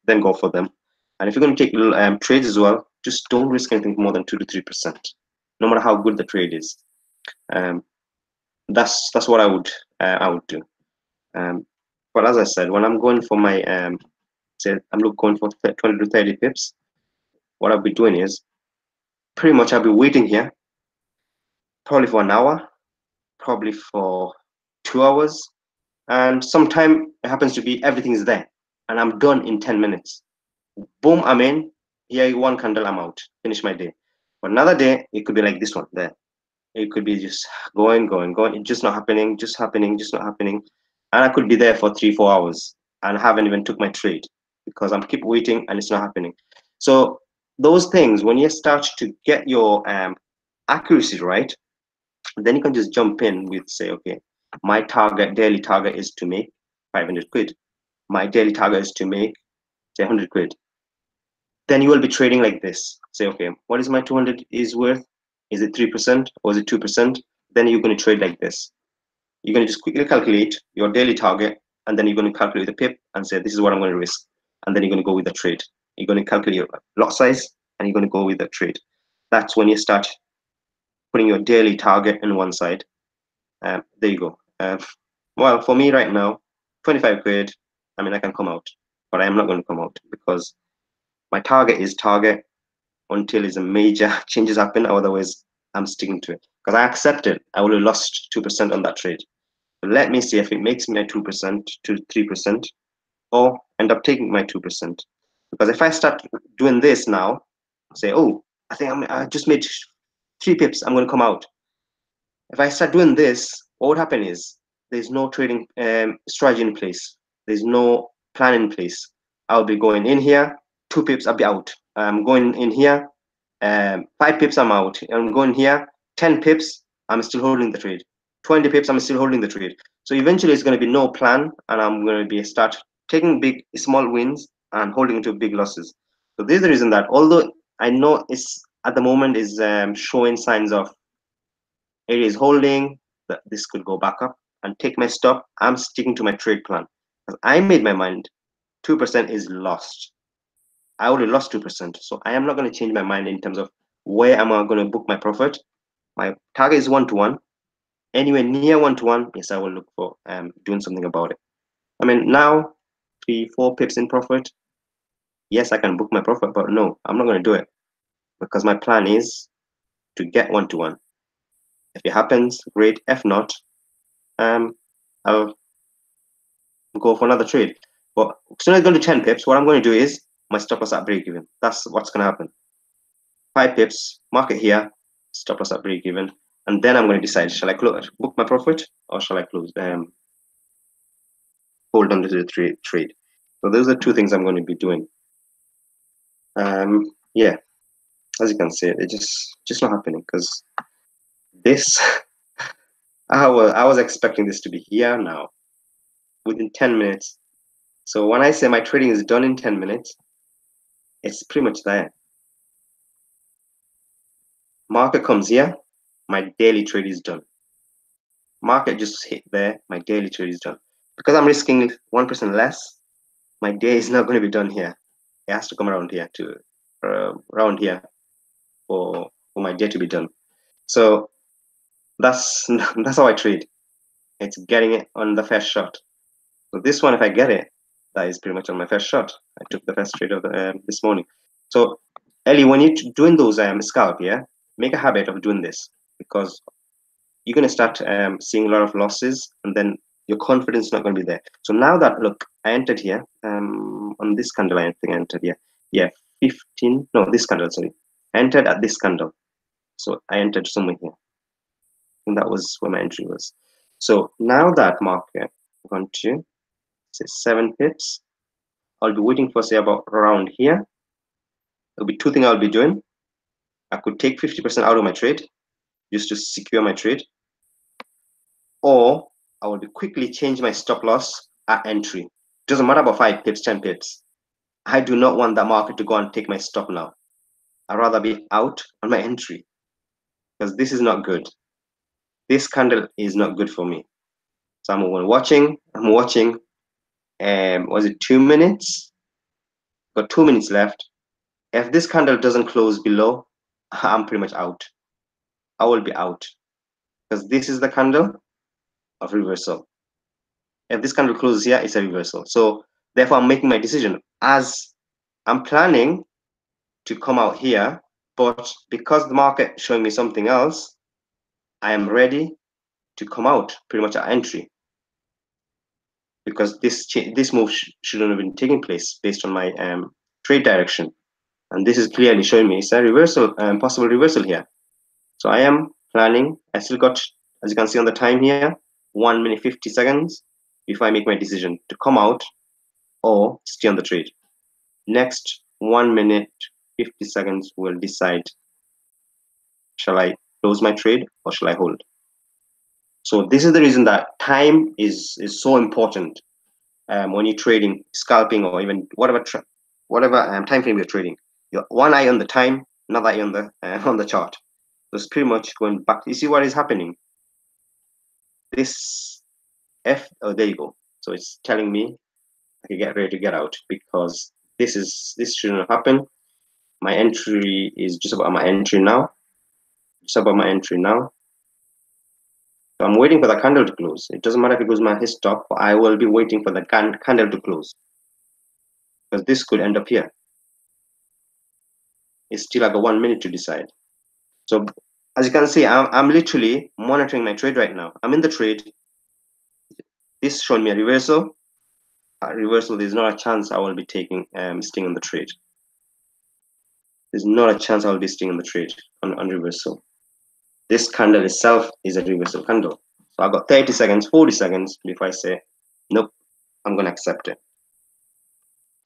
go for them. And if you're going to take trades as well, just don't risk anything more than 2 to 3%, no matter how good the trade is. That's what I would do. But as I said, when I'm going for my say I'm going for 20 to 30 pips, what I'll be doing is pretty much I'll be waiting here probably for an hour, probably for 2 hours, and sometime it happens to be everything is there and I'm done in 10 minutes. Boom, I'm in. Here, one candle, I'm out. Finish my day. But another day, it could be like this one there. It could be just going, going, going. It's just not happening, just happening, just not happening. And I could be there for 3, 4 hours and haven't even took my trade because I'm keep waiting and it's not happening. So those things, when you start to get your accuracy right, then you can just jump in with say, okay, my daily target is to make 500 quid. My daily target is to make say 100 quid. Then you will be trading like this. Say, okay, what is my 200 is worth? Is it 3% or is it 2%? Then you're going to trade like this. You're going to just quickly calculate your daily target, and then you're going to calculate the pip and say, this is what I'm going to risk. And then you're going to go with the trade. You're going to calculate your lot size, and you're going to go with the trade. That's when you start putting your daily target on one side. There you go. Well, for me right now, 25 quid, I mean, I can come out, but I am not going to come out because my target is target until is a major changes happen. Otherwise, I'm sticking to it because I accepted I would have lost 2% on that trade. But let me see if it makes me a 2% to 3%, or end up taking my 2%. Because if I start doing this now, say, oh, I just made 3 pips, I'm going to come out. If I start doing this, what would happen is there's no trading strategy in place. There's no plan in place. I'll be going in here, 2 pips, I'll be out. I'm going in here, 5 pips, I'm out. I'm going here, 10 pips, I'm still holding the trade. 20 pips, I'm still holding the trade. So eventually it's going to be no plan, and I'm going to be start taking small wins and holding into big losses. So this is the reason that although I know it's at the moment is showing signs of area is holding, that this could go back up and take my stop, I'm sticking to my trade plan. Because I made my mind 2% is lost. I already lost 2%. So I am not going to change my mind in terms of where am I going to book my profit. My target is 1 to 1. Anywhere near 1 to 1, yes, I will look for doing something about it. I mean, now 3, 4 pips in profit. Yes, I can book my profit, but no, I'm not going to do it because my plan is to get 1 to 1. If it happens, great. If not, I'll go for another trade. But as soon as I go to 10 pips, what I'm going to do is my stop loss at break even. That's what's going to happen. 5 pips, market here, stop loss at break even. And then I'm going to decide, shall I book my profit or shall I close hold on to the trade. So those are 2 things I'm going to be doing. Yeah, as you can see, it just not happening because this I was expecting this to be here now within 10 minutes. So when I say my trading is done in 10 minutes, it's pretty much there. Market comes here, my daily trade is done. Market just hit there, my daily trade is done. Because I'm risking 1% less, my day is not going to be done here. It has to come around here for my day to be done. So that's how I trade. It's getting it on the first shot. So this one, if I get it, that is pretty much on my first shot. I took the first trade of this morning. So Ellie, when you're doing those scalp, yeah, make a habit of doing this, because you're going to start seeing a lot of losses, and then your confidence is not going to be there. So now that, look, I entered here on this candle, I think I entered here. Yeah, 15, no, this candle, sorry. I entered at this candle. So I entered somewhere here. And that was where my entry was. So now that market, I'm going to say 7 pips. I'll be waiting for, say, about around here. There'll be two things I'll be doing. I could take 50% out of my trade just to secure my trade, or I will be quickly change my stop loss at entry. Doesn't matter about 5 pips, 10 pips. I do not want that market to go and take my stop now. I'd rather be out on my entry, because this is not good. This candle is not good for me. So I'm watching. Was it 2 minutes? Got 2 minutes left. If this candle doesn't close below, I'm pretty much out. I will be out, because this is the candle of reversal. If this candle closes here, it's a reversal. So therefore, I'm making my decision as I'm planning to come out here, but because the market showing me something else, I am ready to come out pretty much at entry, because this move shouldn't have been taking place based on my trade direction, and this is clearly showing me it's a reversal, possible reversal here. So I am planning. I still got, as you can see on the time here, 1 minute 50 seconds before I make my decision to come out or stay on the trade. Next 1 minute 50 seconds will decide, shall I close my trade or shall I hold? So this is the reason that time is so important when you're trading, scalping, or even whatever time frame you're trading. Your one eye on the time, another eye on the chart. So it's pretty much going back. You see what is happening? This oh, there you go. So it's telling me I can get ready to get out, because this shouldn't have happened. My entry is just about my entry now. Just about my entry now. So I'm waiting for the candle to close. It doesn't matter if it goes my hit stop, but I will be waiting for the candle to close, because this could end up here. It's still like a 1 minute to decide. So as you can see, I'm literally monitoring my trade right now. I'm in the trade. This showing me a reversal. Reversal, there's not a chance I will be taking staying on the trade. There's not a chance I will be staying on the trade on reversal. This candle itself is a reversal candle. So I've got 30 seconds, 40 seconds before I say, nope, I'm going to accept it.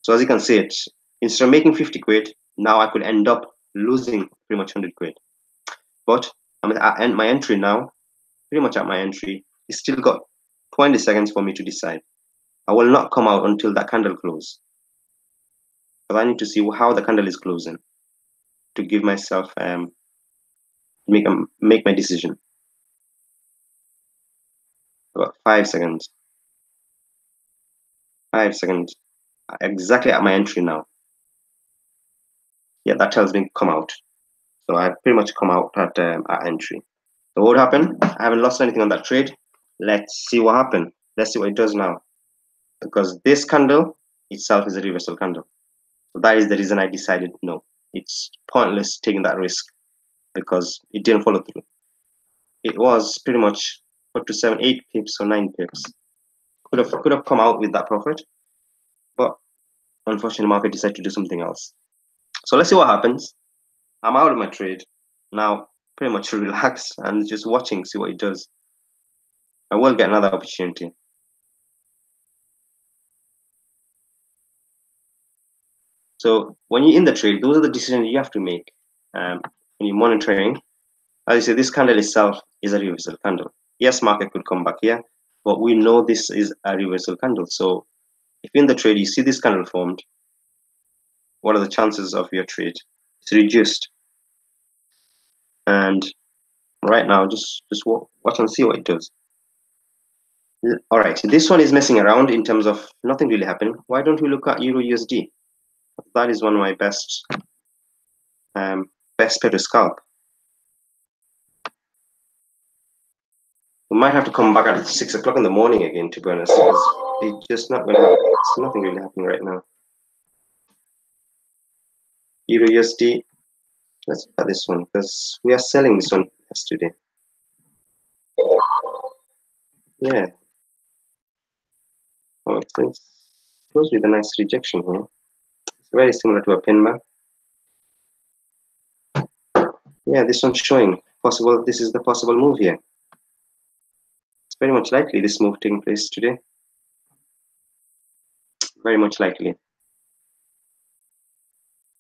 So as you can see it, instead of making 50 quid, now I could end up losing pretty much 100 quid. But I'm at my entry now, pretty much at my entry. It's still got 20 seconds for me to decide. I will not come out until that candle closes, because I need to see how the candle is closing to give myself make my decision. About 5 seconds. 5 seconds. Exactly at my entry now. Yeah, that tells me come out. So I pretty much come out at entry. So what happened? I haven't lost anything on that trade. Let's see what happened. Let's see what it does now. Because this candle itself is a reversal candle. So that is the reason I decided no, it's pointless taking that risk, because it didn't follow through. It was pretty much up to 7, 8 pips or 9 pips. Could have come out with that profit, but unfortunately, the market decided to do something else. So let's see what happens. I'm out of my trade now, pretty much relaxed and just watching, see what it does. I will get another opportunity. So when you're in the trade, those are the decisions you have to make when you're monitoring. As you say, this candle itself is a reversal candle. Yes, market could come back here, but we know this is a reversal candle. So if in the trade you see this candle formed, what are the chances of your trade? It's reduced. And right now, just watch and see what it does. All right, so this one is messing around in terms of nothing really happening. Why don't we look at Euro USD? That is one of my best pair to scalp. We might have to come back at 6 o'clock in the morning again, to be honest, because it's just not going to happen. It's nothing really happening right now. Euro USD. Let's look at this one because we are selling this one yesterday. Yeah. Oh, it's closed with a nice rejection here. It's very similar to a pin bar. Yeah, this one's showing possible. This is the possible move here. It's very much likely this move taking place today. Very much likely.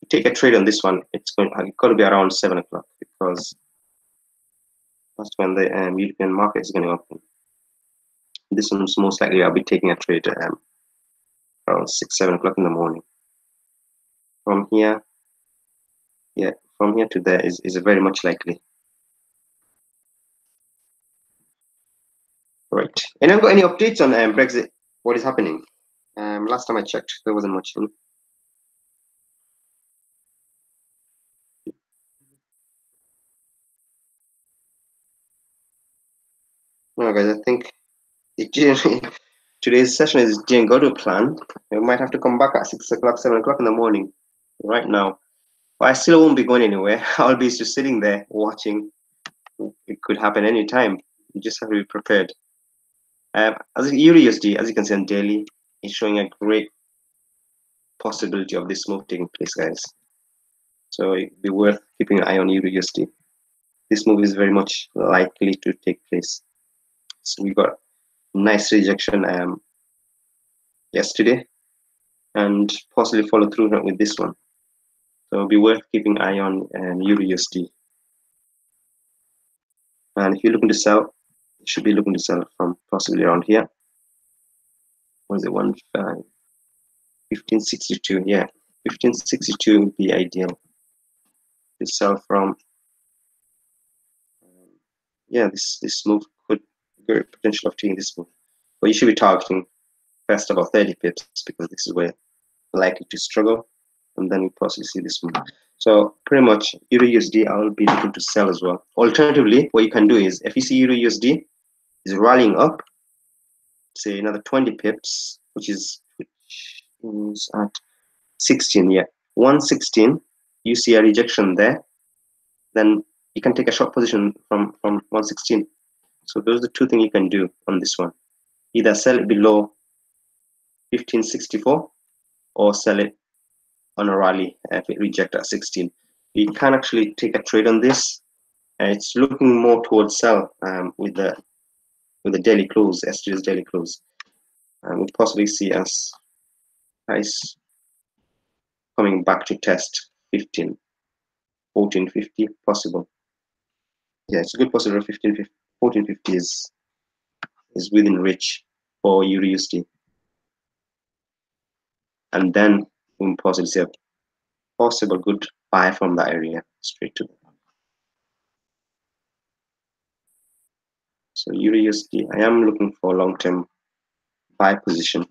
Take a trade on this one. It's got to be around 7 o'clock because that's when the European market is going to open. This one's most likely I'll be taking a trade around 6, 7 o'clock in the morning. From here, yeah, from here to there is very much likely. Right. Anyone got any updates on Brexit? What is happening? Last time I checked, there wasn't much in. No, guys, I think today's session is didn't go to plan. We might have to come back at 6 o'clock, 7 o'clock in the morning. Right now, but I still won't be going anywhere. I'll be just sitting there watching. It could happen anytime. You just have to be prepared. As Euro USD, as you can see on daily, is showing a great possibility of this move taking place, guys. So it'd be worth keeping an eye on Euro USD. This move is very much likely to take place. So we got nice rejection yesterday, and possibly follow through with this one. So it'll be worth keeping an eye on Euro USD. And if you're looking to sell, you should be looking to sell from possibly around here. What is it? 1562? Yeah, 1562 would be ideal to sell from. Yeah, this move could great potential of taking this move, but you should be targeting first about 30 pips because this is where likely to struggle, and then you possibly see this move. So pretty much Euro USD, I'll be looking to sell as well. Alternatively, what you can do is if you see Euro USD is rallying up, say another 20 pips, which is at 16, yeah, 116, you see a rejection there, then you can take a short position from 116. So those are the two things you can do on this one. Either sell it below 1564 or sell it on a rally if it rejects at 16. You can actually take a trade on this. It's looking more towards sell with the daily close, yesterday's daily close. And we possibly see us price coming back to test 1450 possible. Yeah, it's a good possible 1450 is within reach for Euro USD. And then we can possibly see a possible good buy from the area straight to the. So Euro USD, I am looking for long-term buy position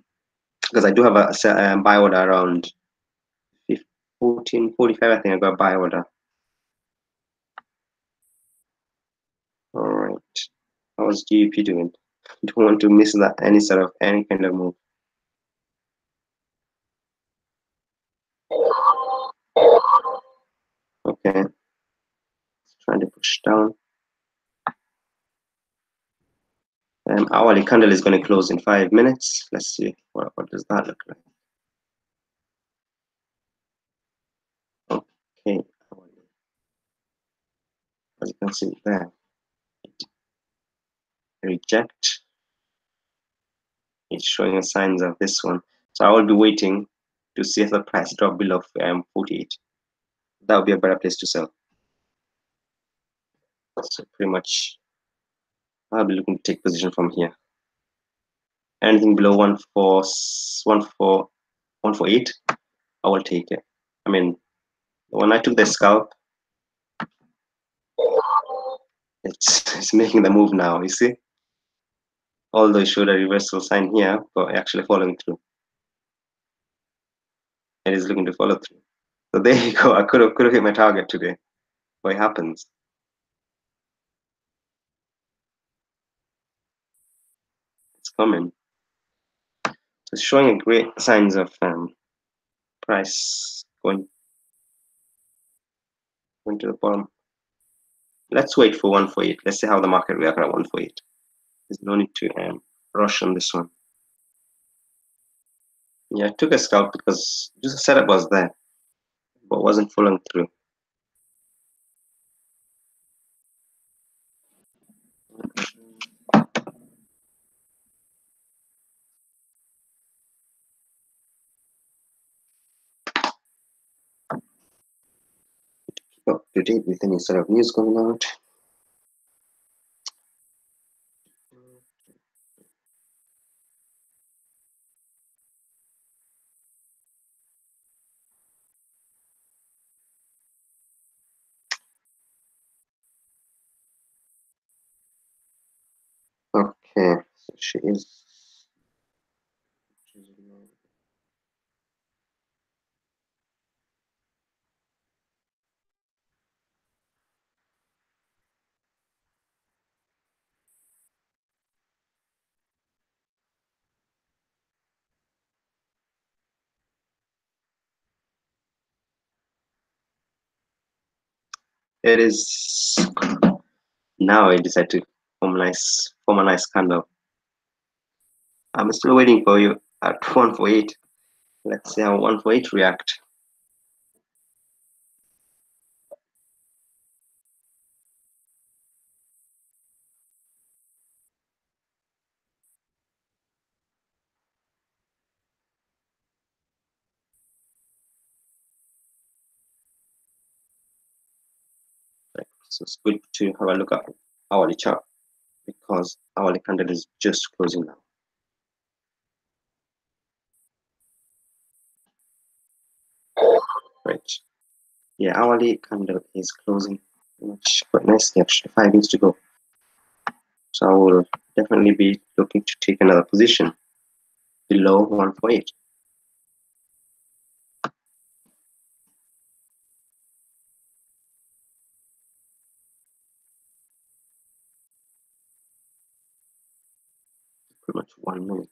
because I do have a buy order around 1445. I think I got a buy order. All right, how's GBP doing? Don't want to miss that any kind of move. Okay, trying to push down. Hourly candle is going to close in 5 minutes. Let's see what does that look like. Okay, as you can see there, reject. It's showing signs of this one. So I will be waiting to see if the price drop below 48. That would be a better place to sell. So pretty much I'll be looking to take position from here. Anything below 148, I will take it. I mean, when I took the scalp, it's making the move now, you see? Although it showed a reversal sign here, but actually following through. It is looking to follow through. So there you go. I could have hit my target today. What happens? coming. It's showing a great signs of price going to the bottom. Let's wait for 148. Let's see how the market reacts at 148. There's no need to rush on this one. Yeah, I took a scalp because just the setup was there, but wasn't following through. Keep up to date with any sort of news coming out. Okay, so she is. It is now. I decided to form a nice candle. I'm still waiting for you at 148. Let's see how 148 react. So it's good to have a look at hourly chart because hourly candle is just closing now. Right. Yeah, hourly candle is closing quite nicely actually. 5 minutes to go. So I will definitely be looking to take another position below 148. Pretty much 1 minute.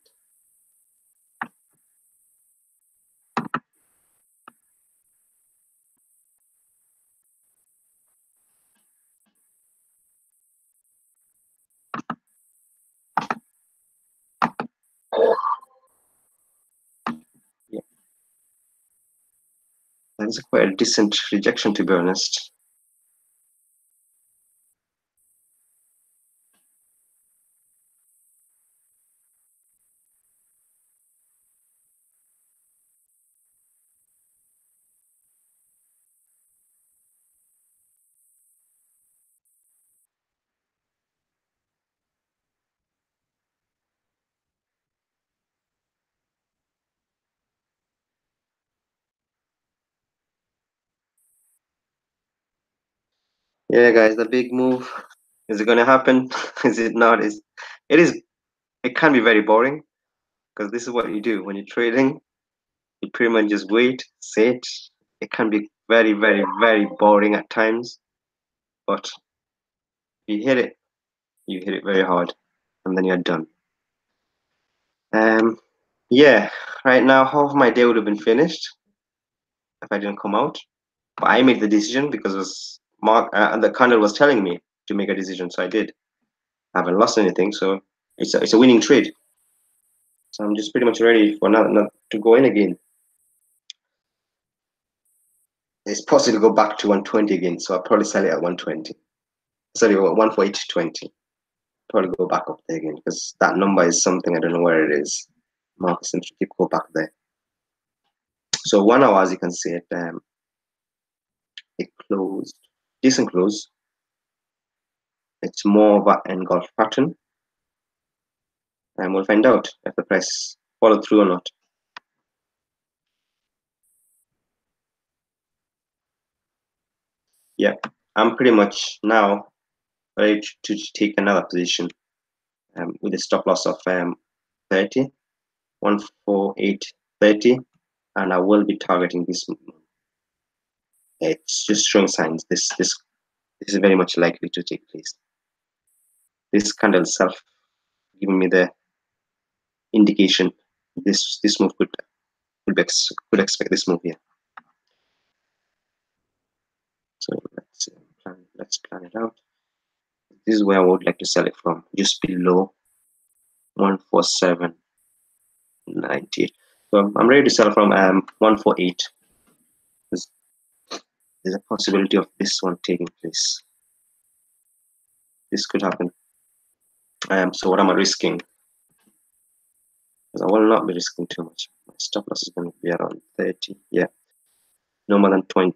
Yeah, that is quite a decent rejection to be honest. Yeah, guys, the big move. Is it going to happen? Is it not? It is. It can be very boring because this is what you do when you're trading. You pretty much just wait, sit. It can be very, very, very boring at times, but you hit it very hard, and then you're done. Um, yeah. Right now, half of my day would have been finished if I didn't come out. But I made the decision because it was the candle was telling me to make a decision, so I did. I haven't lost anything, so it's a winning trade. So I'm just pretty much ready for not to go in again. It's possible to go back to 120 again, so I'll probably sell it at 120. Sorry, 148.20. Probably go back up there again because that number is something I don't know where it is. Market seems to keep go back there. So 1 hour, as you can see, it closed, decent close. It's more of an engulf pattern, and we'll find out if the price followed through or not. Yeah, I'm pretty much now ready to take another position with a stop loss of 30, 148.30, and I will be targeting this. It's just showing signs. This is very much likely to take place. This candle itself giving me the indication this move could expect this move here. So let's plan it out. This is where I would like to sell it from, just below 147.98. So I'm ready to sell from 148. There's a possibility of this one taking place. This could happen. So what am I risking? Because I will not be risking too much. My stop loss is going to be around 30. Yeah, no more than 20.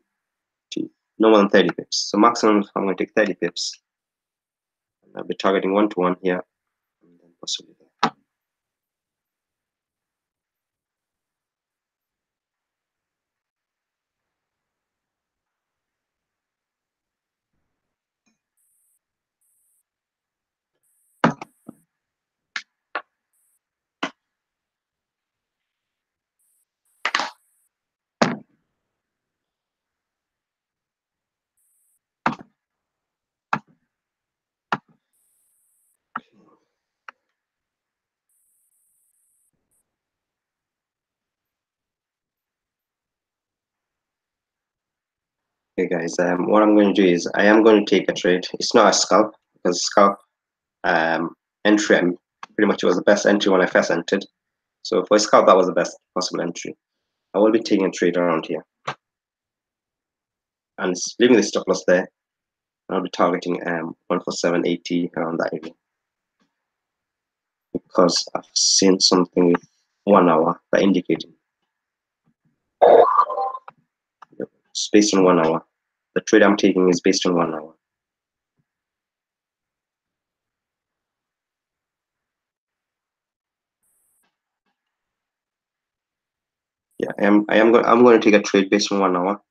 No more than 30 pips. So maximum, I'm going to take 30 pips. And I'll be targeting 1-to-1 here, and then possibly there. Okay, guys. What I'm going to do is I am going to take a trade. It's not a scalp, because scalp entry pretty much was the best entry when I first entered. So for a scalp, that was the best possible entry. I will be taking a trade around here and leaving the stop loss there. I'll be targeting 147.80 around that area, because I've seen something with 1 hour that indicating it's based on 1 hour. The trade I'm taking is based on 1 hour. Yeah, I'm going to take a trade based on 1 hour.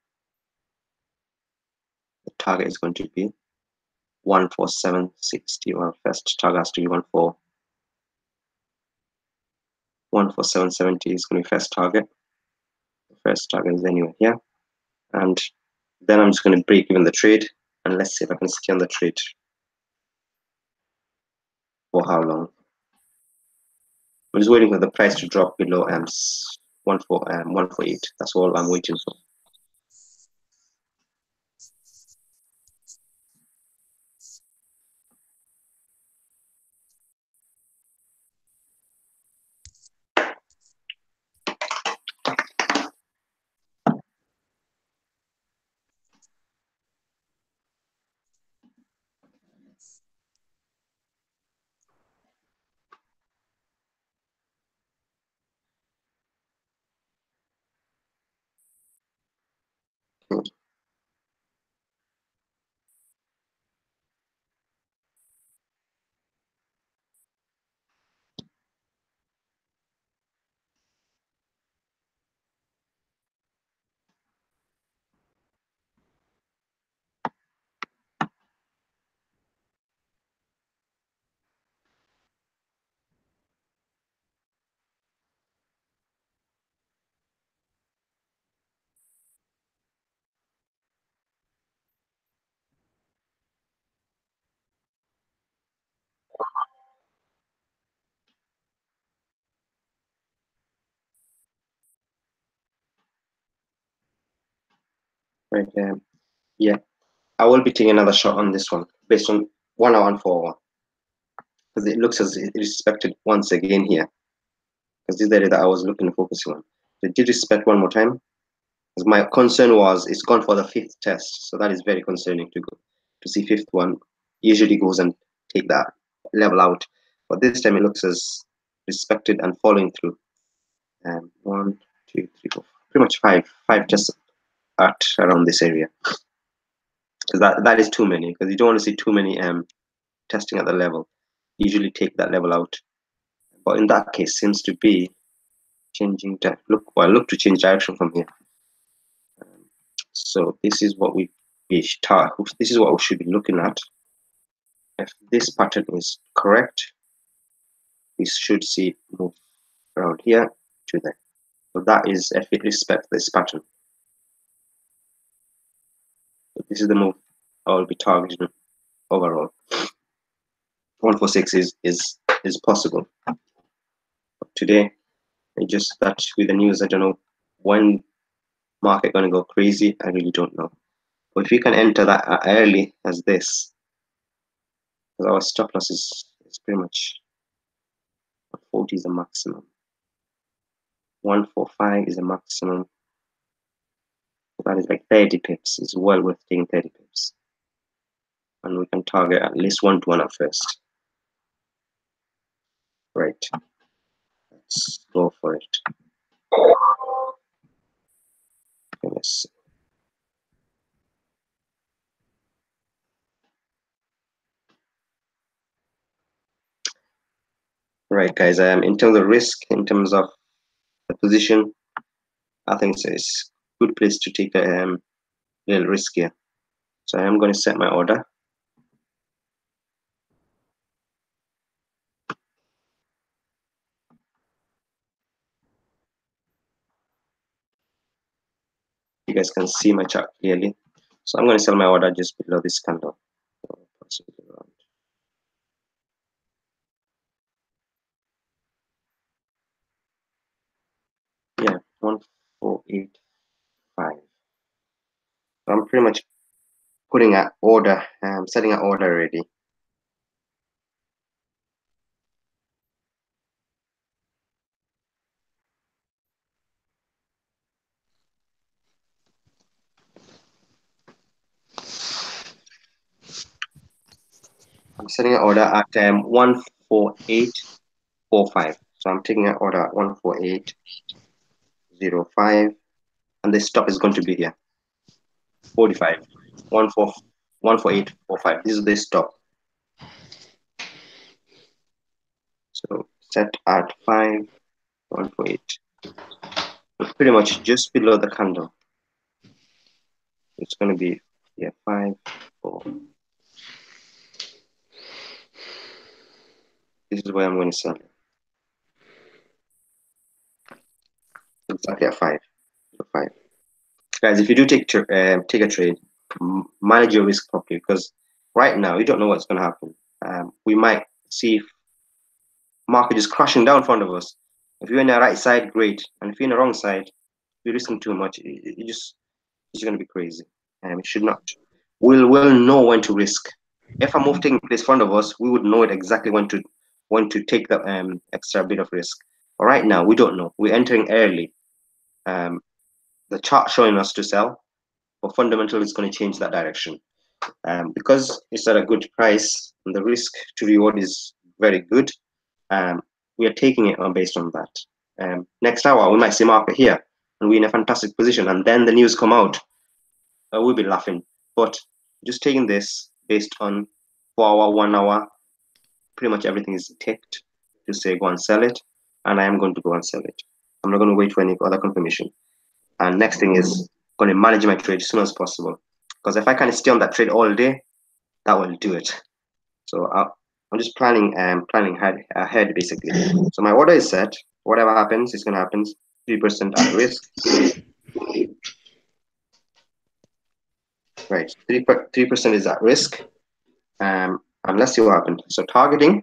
The target is going to be 147.60. Well, first target has to be 147.70 is going to be first target. The first target is anywhere here, and then I'm just going to break even the trade, and let's see if I can stay on the trade for how long. I'm just waiting for the price to drop below 148. That's all I'm waiting for. Right. Yeah, I will be taking another shot on this one based on 1 hour and 4 hour, because it looks as it respected once again here. Because this is the area that I was looking to focusing on. They did respect one more time. Because my concern was it's gone for the 5th test, so that is very concerning to see 5th one usually goes and take that level out, but this time it looks as respected and following through. 1, 2, 3, 4, pretty much five tests at around this area. Because that is too many. Because you don't want to see too many testing at the level. Usually take that level out, but in that case seems to be changing. Look to change direction from here. So this is what this is what we should be looking at. If this pattern is correct, we should see it move around here to there. So that is if it respects this pattern. So this is the move I will be targeting overall. 146 is possible. But today. It's just that with the news, I don't know when market going to go crazy. I really don't know. But if we can enter that early as this, because our stop loss is pretty much 40 is the maximum. 145 is the maximum. That is like 30 pips. It's well worth taking 30 pips. And we can target at least 1 to 1 at first. Right. Let's go for it. Okay, let's see. Right, guys. In terms of risk, in terms of the position, I think it's a good place to take a little risk here. So I am going to set my order. You guys can see my chart clearly. So I'm going to sell my order just below this candle. Yeah, 1485. So I'm pretty much putting an order, setting an order already. I'm setting an order at 14845. So I'm taking an order at 14805, and the stop is going to be here. 45. 14845. This is the stop. So set at 5148. So pretty much just below the candle. It's going to be here 5 4. This is where I'm going to sell it. Exactly at 5. 5. Guys, if you do take a trade, manage your risk properly, because right now you don't know what's going to happen. We might see market just crashing down in front of us. If you're in the right side, great, and if you're in the wrong side, you're risking too much. It's going to be crazy. It should not. We'll know when to risk. If a move taking place in front of us, we would know it exactly when to take the extra bit of risk. But right now, we don't know. We're entering early. The chart showing us to sell, but fundamentally, it's going to change that direction. Because it's at a good price and the risk to reward is very good, we are taking it on based on that. Next hour, we might see market here and we're in a fantastic position, and then the news come out, we'll be laughing. But just taking this based on 4 hour, 1 hour, pretty much everything is ticked to say go and sell it, and I am going to go and sell it. I'm not going to wait for any other confirmation. And next thing is going to manage my trade as soon as possible, because if I can stay on that trade all day, that will do it. So I'm just planning ahead basically. So my order is set. Whatever happens is going to happen. 3% at risk. Right, 3% is at risk. And let's see what happens. So targeting.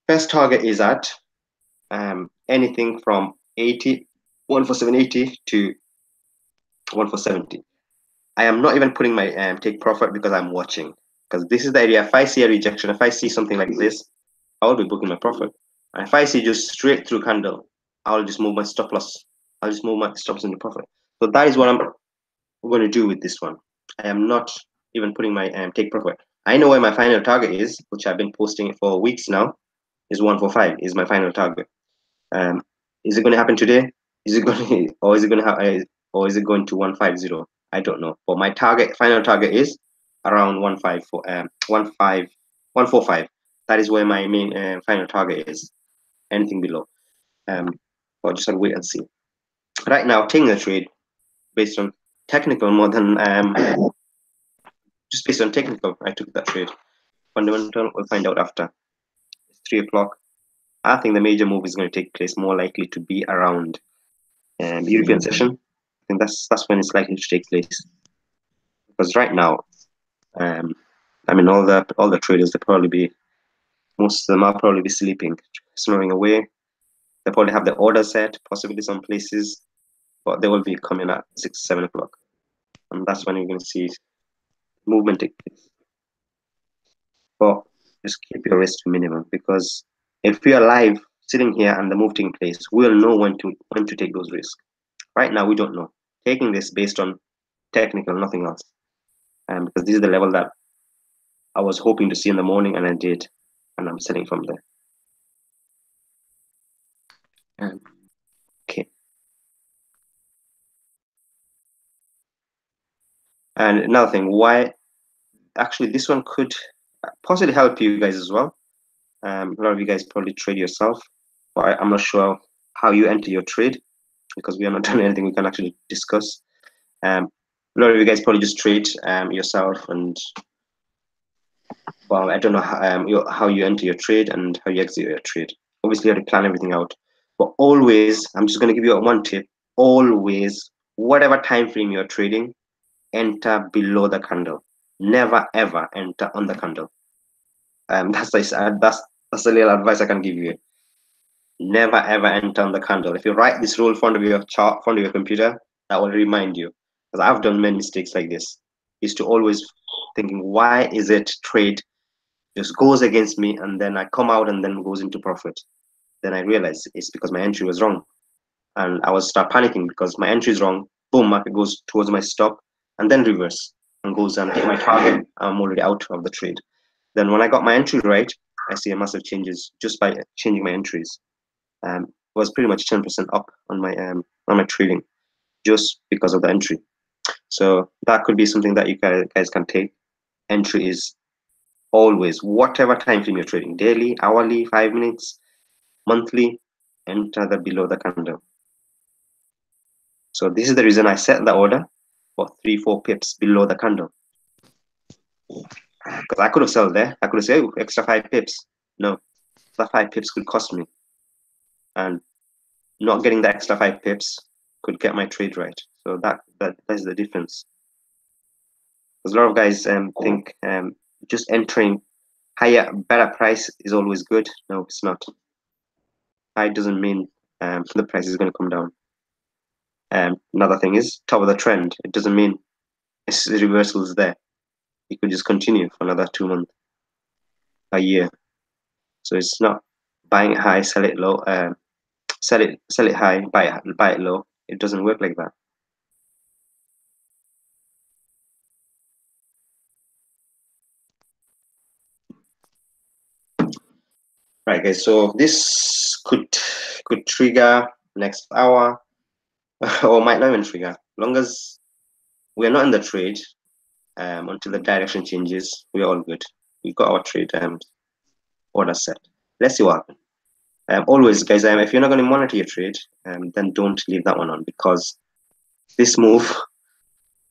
First target is at anything from 14780 to 14770. I am not even putting my take profit because I'm watching. Because this is the area. If I see a rejection, if I see something like this, I will be booking my profit. And if I see just straight through candle, I'll just move my stop loss. I'll just move my stops into profit. So that is what I'm going to do with this one. I am not even putting my take profit. I know where my final target is, which I've been posting for weeks now. Is 145 is my final target. Is it going to happen today? Is it going to, or is it going to happen, or is it going to 150? I don't know. But my final target is around 145. That is where my main final target is. Anything below. Or just wait and see. Right now, taking a trade based on technical more than just based on technical. I took that trade. Fundamental, we'll find out after. It's 3 o'clock. I think the major move is going to take place more likely to be around European session. I think that's when it's likely to take place. Because right now, I mean, all the traders, most of them are probably be sleeping, snoring away. They probably have the order set, possibly some places, but they will be coming at 6, 7 o'clock. And that's when you're going to see movement take place. But just keep your risk to minimum, because if we are live sitting here and the move taking place, we'll know when to take those risks. Right now, we don't know. Taking this based on technical, nothing else. Because this is the level that I was hoping to see in the morning, and I did, and I'm selling from there. Okay. And another thing, why actually this one could possibly help you guys as well. A lot of you guys probably trade yourself, but I'm not sure how you enter your trade, because we are not doing anything we can actually discuss. A lot of you guys probably just trade yourself, and well, I don't know how you enter your trade and how you exit your trade. Obviously, you have to plan everything out. But always, I'm just going to give you one tip. Always, whatever time frame you're trading, enter below the candle. Never ever enter on the candle. That's a little advice I can give you. Never ever enter on the candle. If you write this rule in front of your chart, front of your computer, that will remind you. Because I've done many mistakes like this. Is to always thinking, why is it trade just goes against me, and then I come out and then goes into profit. Then I realize it's because my entry was wrong, and I was start panicking because my entry is wrong. Boom, market goes towards my stop, and then reverse and goes and hit my target. I'm already out of the trade. Then when I got my entry right, I see a massive changes just by changing my entries. Was pretty much 10% up on my trading just because of the entry. So that could be something that you guys can take. Entry is always, whatever time frame you're trading, daily, hourly, 5 minutes, monthly, enter the below the candle. So this is the reason I set the order for 3-4 pips below the candle. Because I could have sold there. I could have said, oh, extra 5 pips. No, that 5 pips could cost me. And not getting the extra 5 pips could get my trade right. So that's the difference. Because a lot of guys think just entering higher, better price is always good. No, it's not. High doesn't mean the price is going to come down. Another thing is top of the trend. It doesn't mean it's reversals there. It could just continue for another 2 months, a year. So it's not buying it high, sell it low, sell it high, buy it low. It doesn't work like that. Right, guys. So this could trigger next hour, or might not even trigger. Long as we're not in the trade until the direction changes, we're all good. We've got our trade order set. Let's see what happens. Always, guys, if you're not going to monitor your trade, then don't leave that one on, because this move,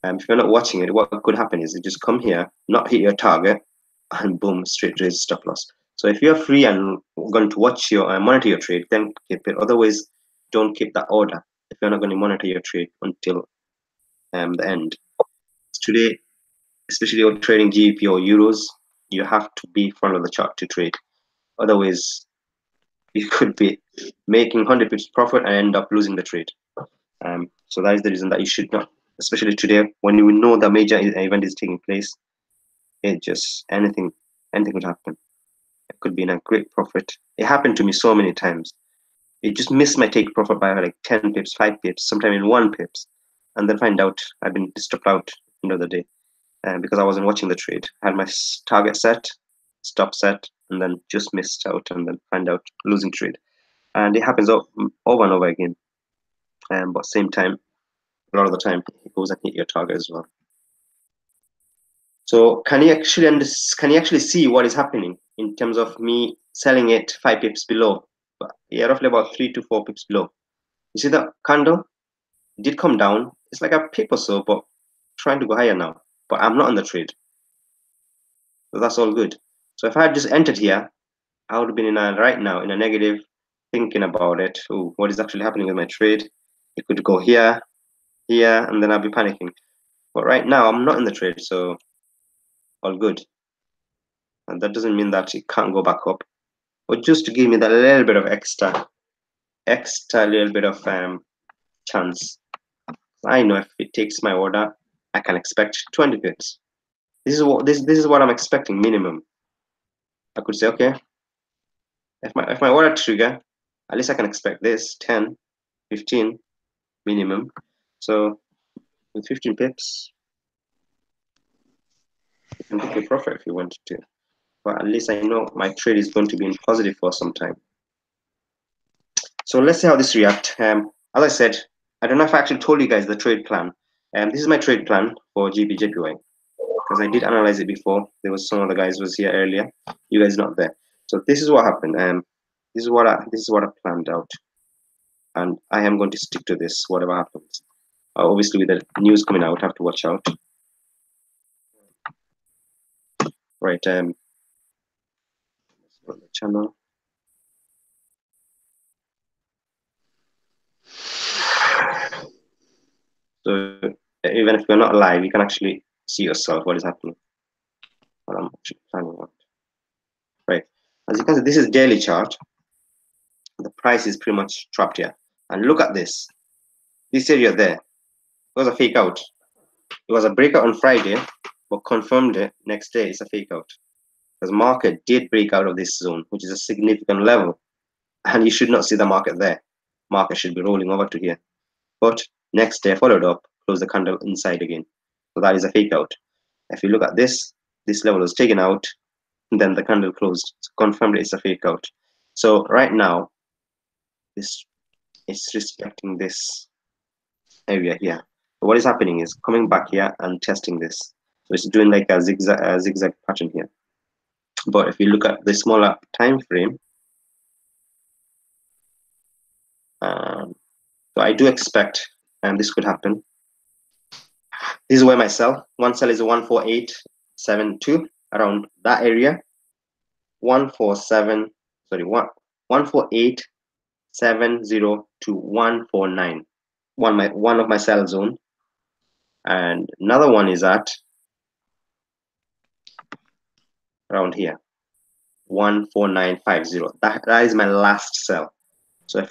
if you're not watching it, what could happen is it just come here, not hit your target, and boom, straight raise stop loss. So if you're free and going to watch your monitor your trade, then keep it. Otherwise, don't keep that order if you're not going to monitor your trade until the end. Today, especially you're trading GBP or euros, you have to be front of the chart to trade. Otherwise, you could be making 100 pips profit and end up losing the trade. So that is the reason that you should not, especially today when you know the major event is taking place. It just anything could happen. It could be in a great profit. It happened to me so many times. It just missed my take profit by like 10 pips, 5 pips, sometimes in 1 pips, and then find out I've been stopped out end of the day because I wasn't watching the trade. I had my target set, stop set, and then just missed out, and then find out losing trade. And it happens over and over again. But same time, a lot of the time, it goes and hit your target as well. So can you actually see what is happening in terms of me selling it 5 pips below? But yeah, roughly about 3 to 4 pips below. You see the candle? It did come down. It's like a pip or so, but trying to go higher now. But I'm not on the trade. So that's all good. So if I had just entered here, I would have been right now in a negative, thinking about it. Oh, what is actually happening with my trade? It could go here, here, and then I'll be panicking. But right now, I'm not in the trade, so all good. And that doesn't mean that it can't go back up. But just to give me that little bit of extra extra little bit of chance. I know if it takes my order, I can expect 20 pips. This is what I'm expecting minimum. I could say, okay, if my order trigger, at least I can expect this 10, 15 minimum. So with 15 pips, you can book your profit if you wanted to. But at least I know my trade is going to be in positive for some time. So let's see how this reacts. As I said, I don't know if I actually told you guys the trade plan. This is my trade plan for GBJPY because I did analyze it before. There was some other guys was here earlier. You guys not there. So this is what happened. This is what I planned out, and I am going to stick to this whatever happens. Obviously, with the news coming out, I have to watch out. Right. The channel. So even if you're not live, you can actually see yourself what is happening. What I'm actually planning out. Right. As you can see, this is daily chart. The price is pretty much trapped here. And look at this. This area there. It was a fake out. It was a breakout on Friday, but confirmed it next day it's a fake out. Because market did break out of this zone, which is a significant level. And you should not see the market there. Market should be rolling over to here. But next day followed up, closed the candle inside again. So that is a fake out. If you look at this level was taken out, and then the candle closed. So confirmed it's a fake out. So right now, this is respecting this area here. So what is happening is coming back here and testing this. So it's doing like a zigzag pattern here. But if you look at the smaller time frame, so I do expect this could happen. This is where my sell. One sell is a 14872 around that area. 147, sorry, 14870 to 149. One of my sell zone. And another one is at around here. 14950. That is my last sell. So if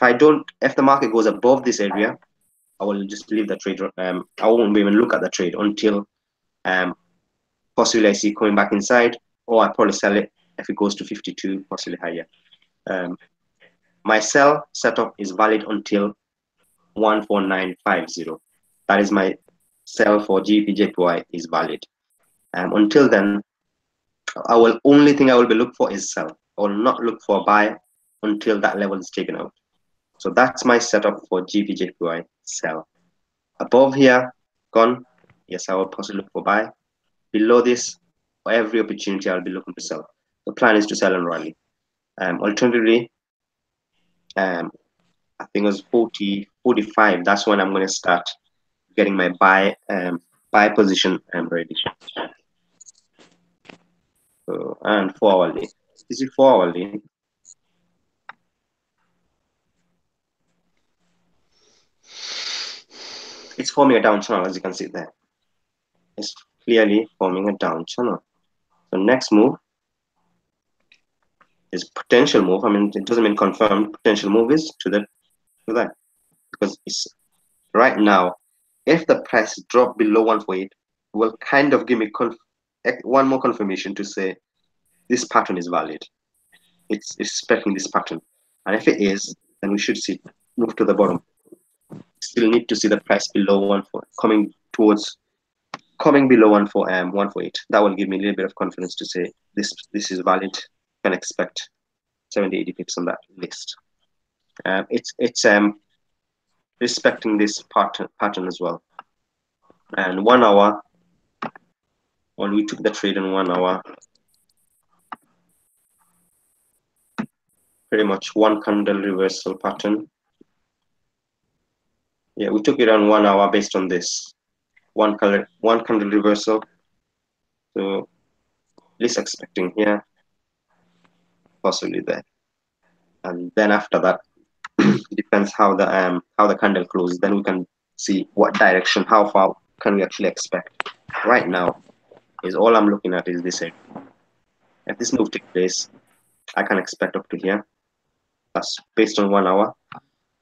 the market goes above this area, I will just leave the trade. I won't even look at the trade until possibly I see coming back inside, or I probably sell it if it goes to 52, possibly higher. My sell setup is valid until 14950. That is my sell for GBJPY is valid. Until then, only thing I will be looking for is sell. I will not look for buy until that level is taken out. So that's my setup for GBJPY sell. Above here, gone. Yes, I will possibly look for buy. Below this, for every opportunity, I'll be looking to sell. The plan is to sell and rally. Alternatively, I think it was 40, 45. That's when I'm going to start getting my buy position ready. So, and 4 hourly. This is 4 hourly. It's forming a down channel, as you can see there. It's clearly forming a down channel. So next move is potential move. I mean, it doesn't mean confirmed. Potential move is to that, because it's right now. If the price drop below 148, will kind of give me one more confirmation to say this pattern is valid. It's expecting this pattern, and if it is, then we should see move to the bottom. Still need to see the price below 148, coming below 148. That will give me a little bit of confidence to say this is valid. Can expect 70, 80 pips on that list. It's respecting this pattern as well. And 1 hour, when we took the trade in 1 hour, pretty much one candle reversal pattern. Yeah, we took it on 1 hour based on this one candle reversal. So least expecting here, possibly there, and then after that, it depends how the candle closes. Then we can see what direction, how far can we actually expect. Right now, is all I'm looking at is this area. If this move takes place, I can expect up to here. That's based on 1 hour.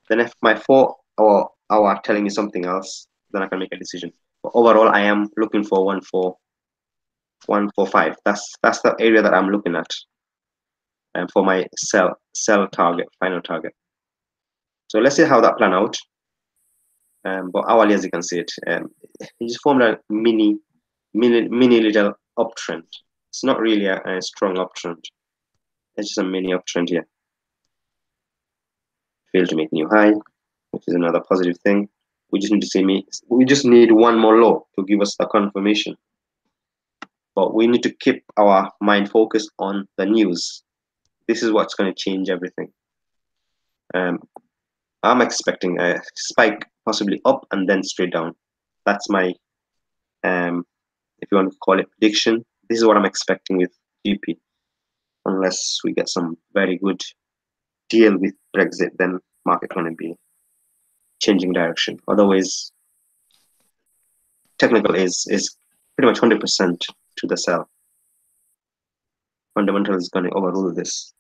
Then if my 4 hour are telling me something else, then I can make a decision. But overall, I am looking for 145. That's the area that I'm looking at, and for my sell target, final target. So let's see how that plan out. But hourly, as you can see it, it just formed a mini little uptrend. It's not really a strong uptrend. It's just a mini uptrend here. Failed to make new high, which is another positive thing. We just need to see we just need one more low to give us the confirmation. But we need to keep our mind focused on the news. This is what's going to change everything. I'm expecting a spike, possibly up and then straight down. That's my, if you want to call it, prediction. This is what I'm expecting with GP. Unless we get some very good deal with Brexit, then market going to be changing direction. Otherwise, technical is pretty much 100% to the sell. Fundamental is going to overrule this.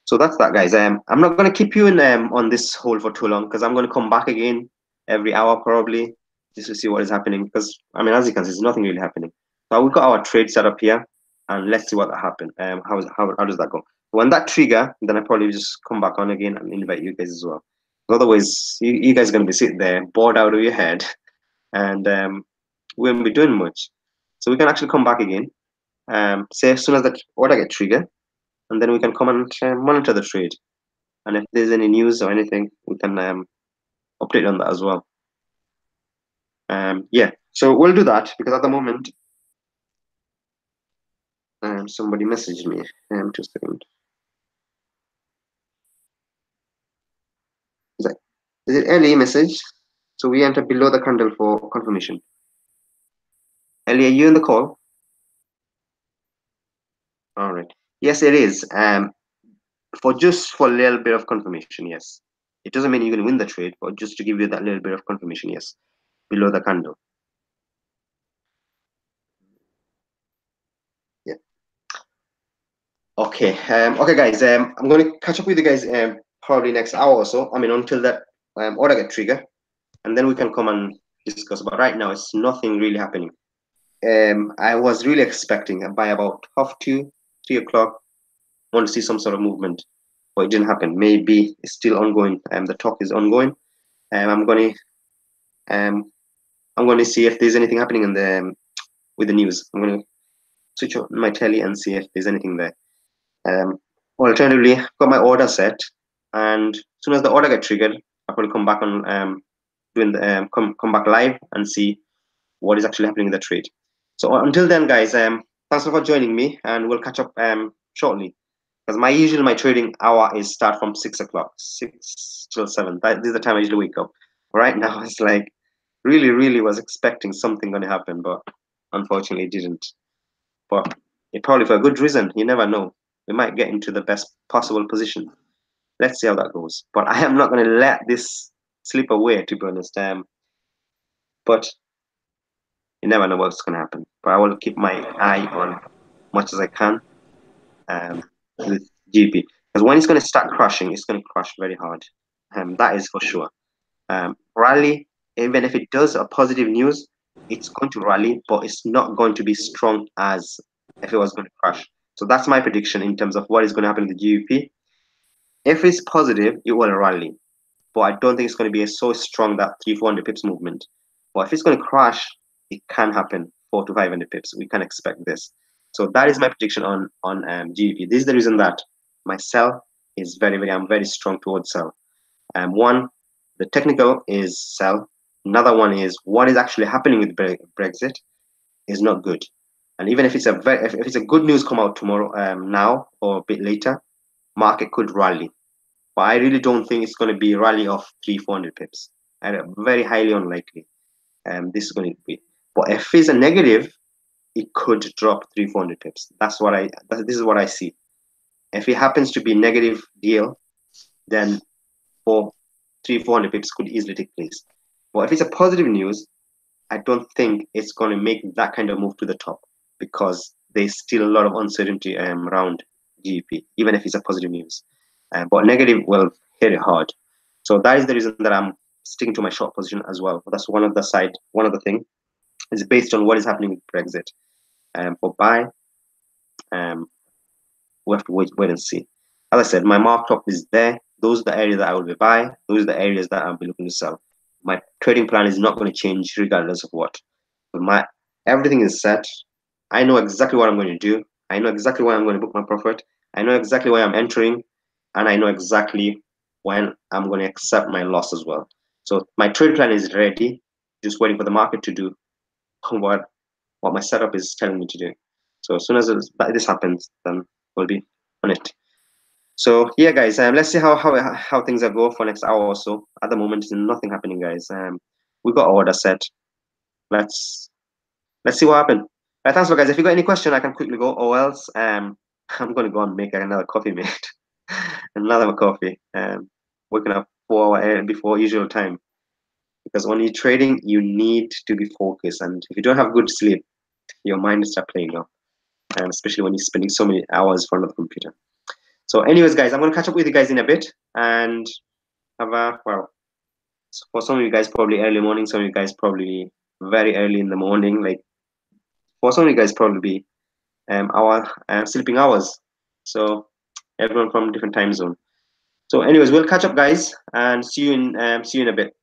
So that's that, guys. I'm not going to keep you in on this hold for too long, because I'm going to come back again every hour probably, just to see what is happening. Because I mean, as you can see, there's nothing really happening. So we've got our trade set up here, and let's see what that happens. How does that go? When that trigger, then I probably just come back on again and invite you guys as well. Otherwise, you guys are going to be sitting there bored out of your head, and we won't be doing much. So we can actually come back again. Say as soon as that order get triggered, and then we can come and monitor the trade. And if there's any news or anything, we can update on that as well. Yeah, so we'll do that, because at the moment, somebody messaged me. 2 seconds. Is it Ellie message? So we enter below the candle for confirmation. Ellie, are you in the call? All right. Yes, it is. For a little bit of confirmation, yes. It doesn't mean you're going to win the trade, but just to give you that little bit of confirmation, yes. Below the candle. Yeah. Okay. Okay, guys. I'm going to catch up with you guys probably next hour or so. I mean, until that order get triggered, and then we can come and discuss. But right now, it's nothing really happening. I was really expecting by about 2, 3 o'clock, I want to see some sort of movement, but it didn't happen. Maybe it's still ongoing. The talk is ongoing. I'm going to see if there's anything happening in the with the news. I'm going to switch on my telly and see if there's anything there. Alternatively, got my order set, and as soon as the order get triggered, I'll probably come back on doing the come back live and see what is actually happening in the trade. So until then, guys, thanks for joining me, and we'll catch up shortly. Because my trading hour is start from 6 o'clock, 6 till 7. This is the time I usually wake up. Right now, it's like really was expecting something going to happen, but unfortunately, it didn't. But it probably for a good reason. You never know. We might get into the best possible position. Let's see how that goes. But I am not going to let this slip away, to be honest. But you never know what's going to happen. But I will keep my eye on much as I can with GP. Because when it's going to start crashing, it's going to crash very hard. That is for sure. Rally, even if it does a positive news, it's going to rally, but it's not going to be strong as if it was going to crash. So that's my prediction in terms of what is going to happen to the GBP. If it's positive, it will rally, but I don't think it's going to be so strong that 300-400 pips movement. But if it's going to crash, it can happen 400 to 500 pips. We can expect this. So that is my prediction on GBP. This is the reason that my sell is I'm very strong towards sell. One, the technical is sell. Another one is what is actually happening with Brexit is not good. And even if it's if it's a good news come out tomorrow, now or a bit later, market could rally. But I really don't think it's going to be a rally of 300-400 pips. Very highly unlikely. This is going to be. But if it's a negative, it could drop 300-400 pips. This is what I see. If it happens to be a negative deal, then for 300-400 pips could easily take place. But if it's a positive news, I don't think it's going to make that kind of move to the top, because there's still a lot of uncertainty around GDP, even if it's a positive news. But negative will hit it hard. So that is the reason that I'm sticking to my short position as well. That's one of the side. One of the thing is based on what is happening with Brexit. For buy, um, we have to wait and see. As I said, my markup is there. Those are the areas that I will be buy. Those are the areas that I'll be looking to sell. My trading plan is not going to change regardless of what. But my everything is set. I know exactly what I'm going to do. I know exactly where I'm going to book my profit. I know exactly where I'm entering, and I know exactly when I'm going to accept my loss as well. So my trade plan is ready, just waiting for the market to do what my setup is telling me to do. So as soon as this happens, then we'll be on it. So yeah, guys, let's see how things are go for next hour or so. At the moment, there's nothing happening, guys. We got our order set. Let's see what happens. Thanks, guys. If you got any question, I can quickly go, or else I'm gonna go and make another coffee, mate. Another coffee. Waking up 4 hours before usual time, because when you're trading, you need to be focused, and if you don't have good sleep, your mind start playing up, and especially when you're spending so many hours in front of the computer. So, anyways, guys, I'm gonna catch up with you guys in a bit, and have a well. For some of you guys, probably early morning. Some of you guys probably very early in the morning. Like for some of you guys, probably our sleeping hours. So everyone from different time zone. So, anyways, we'll catch up, guys, and see you in a bit.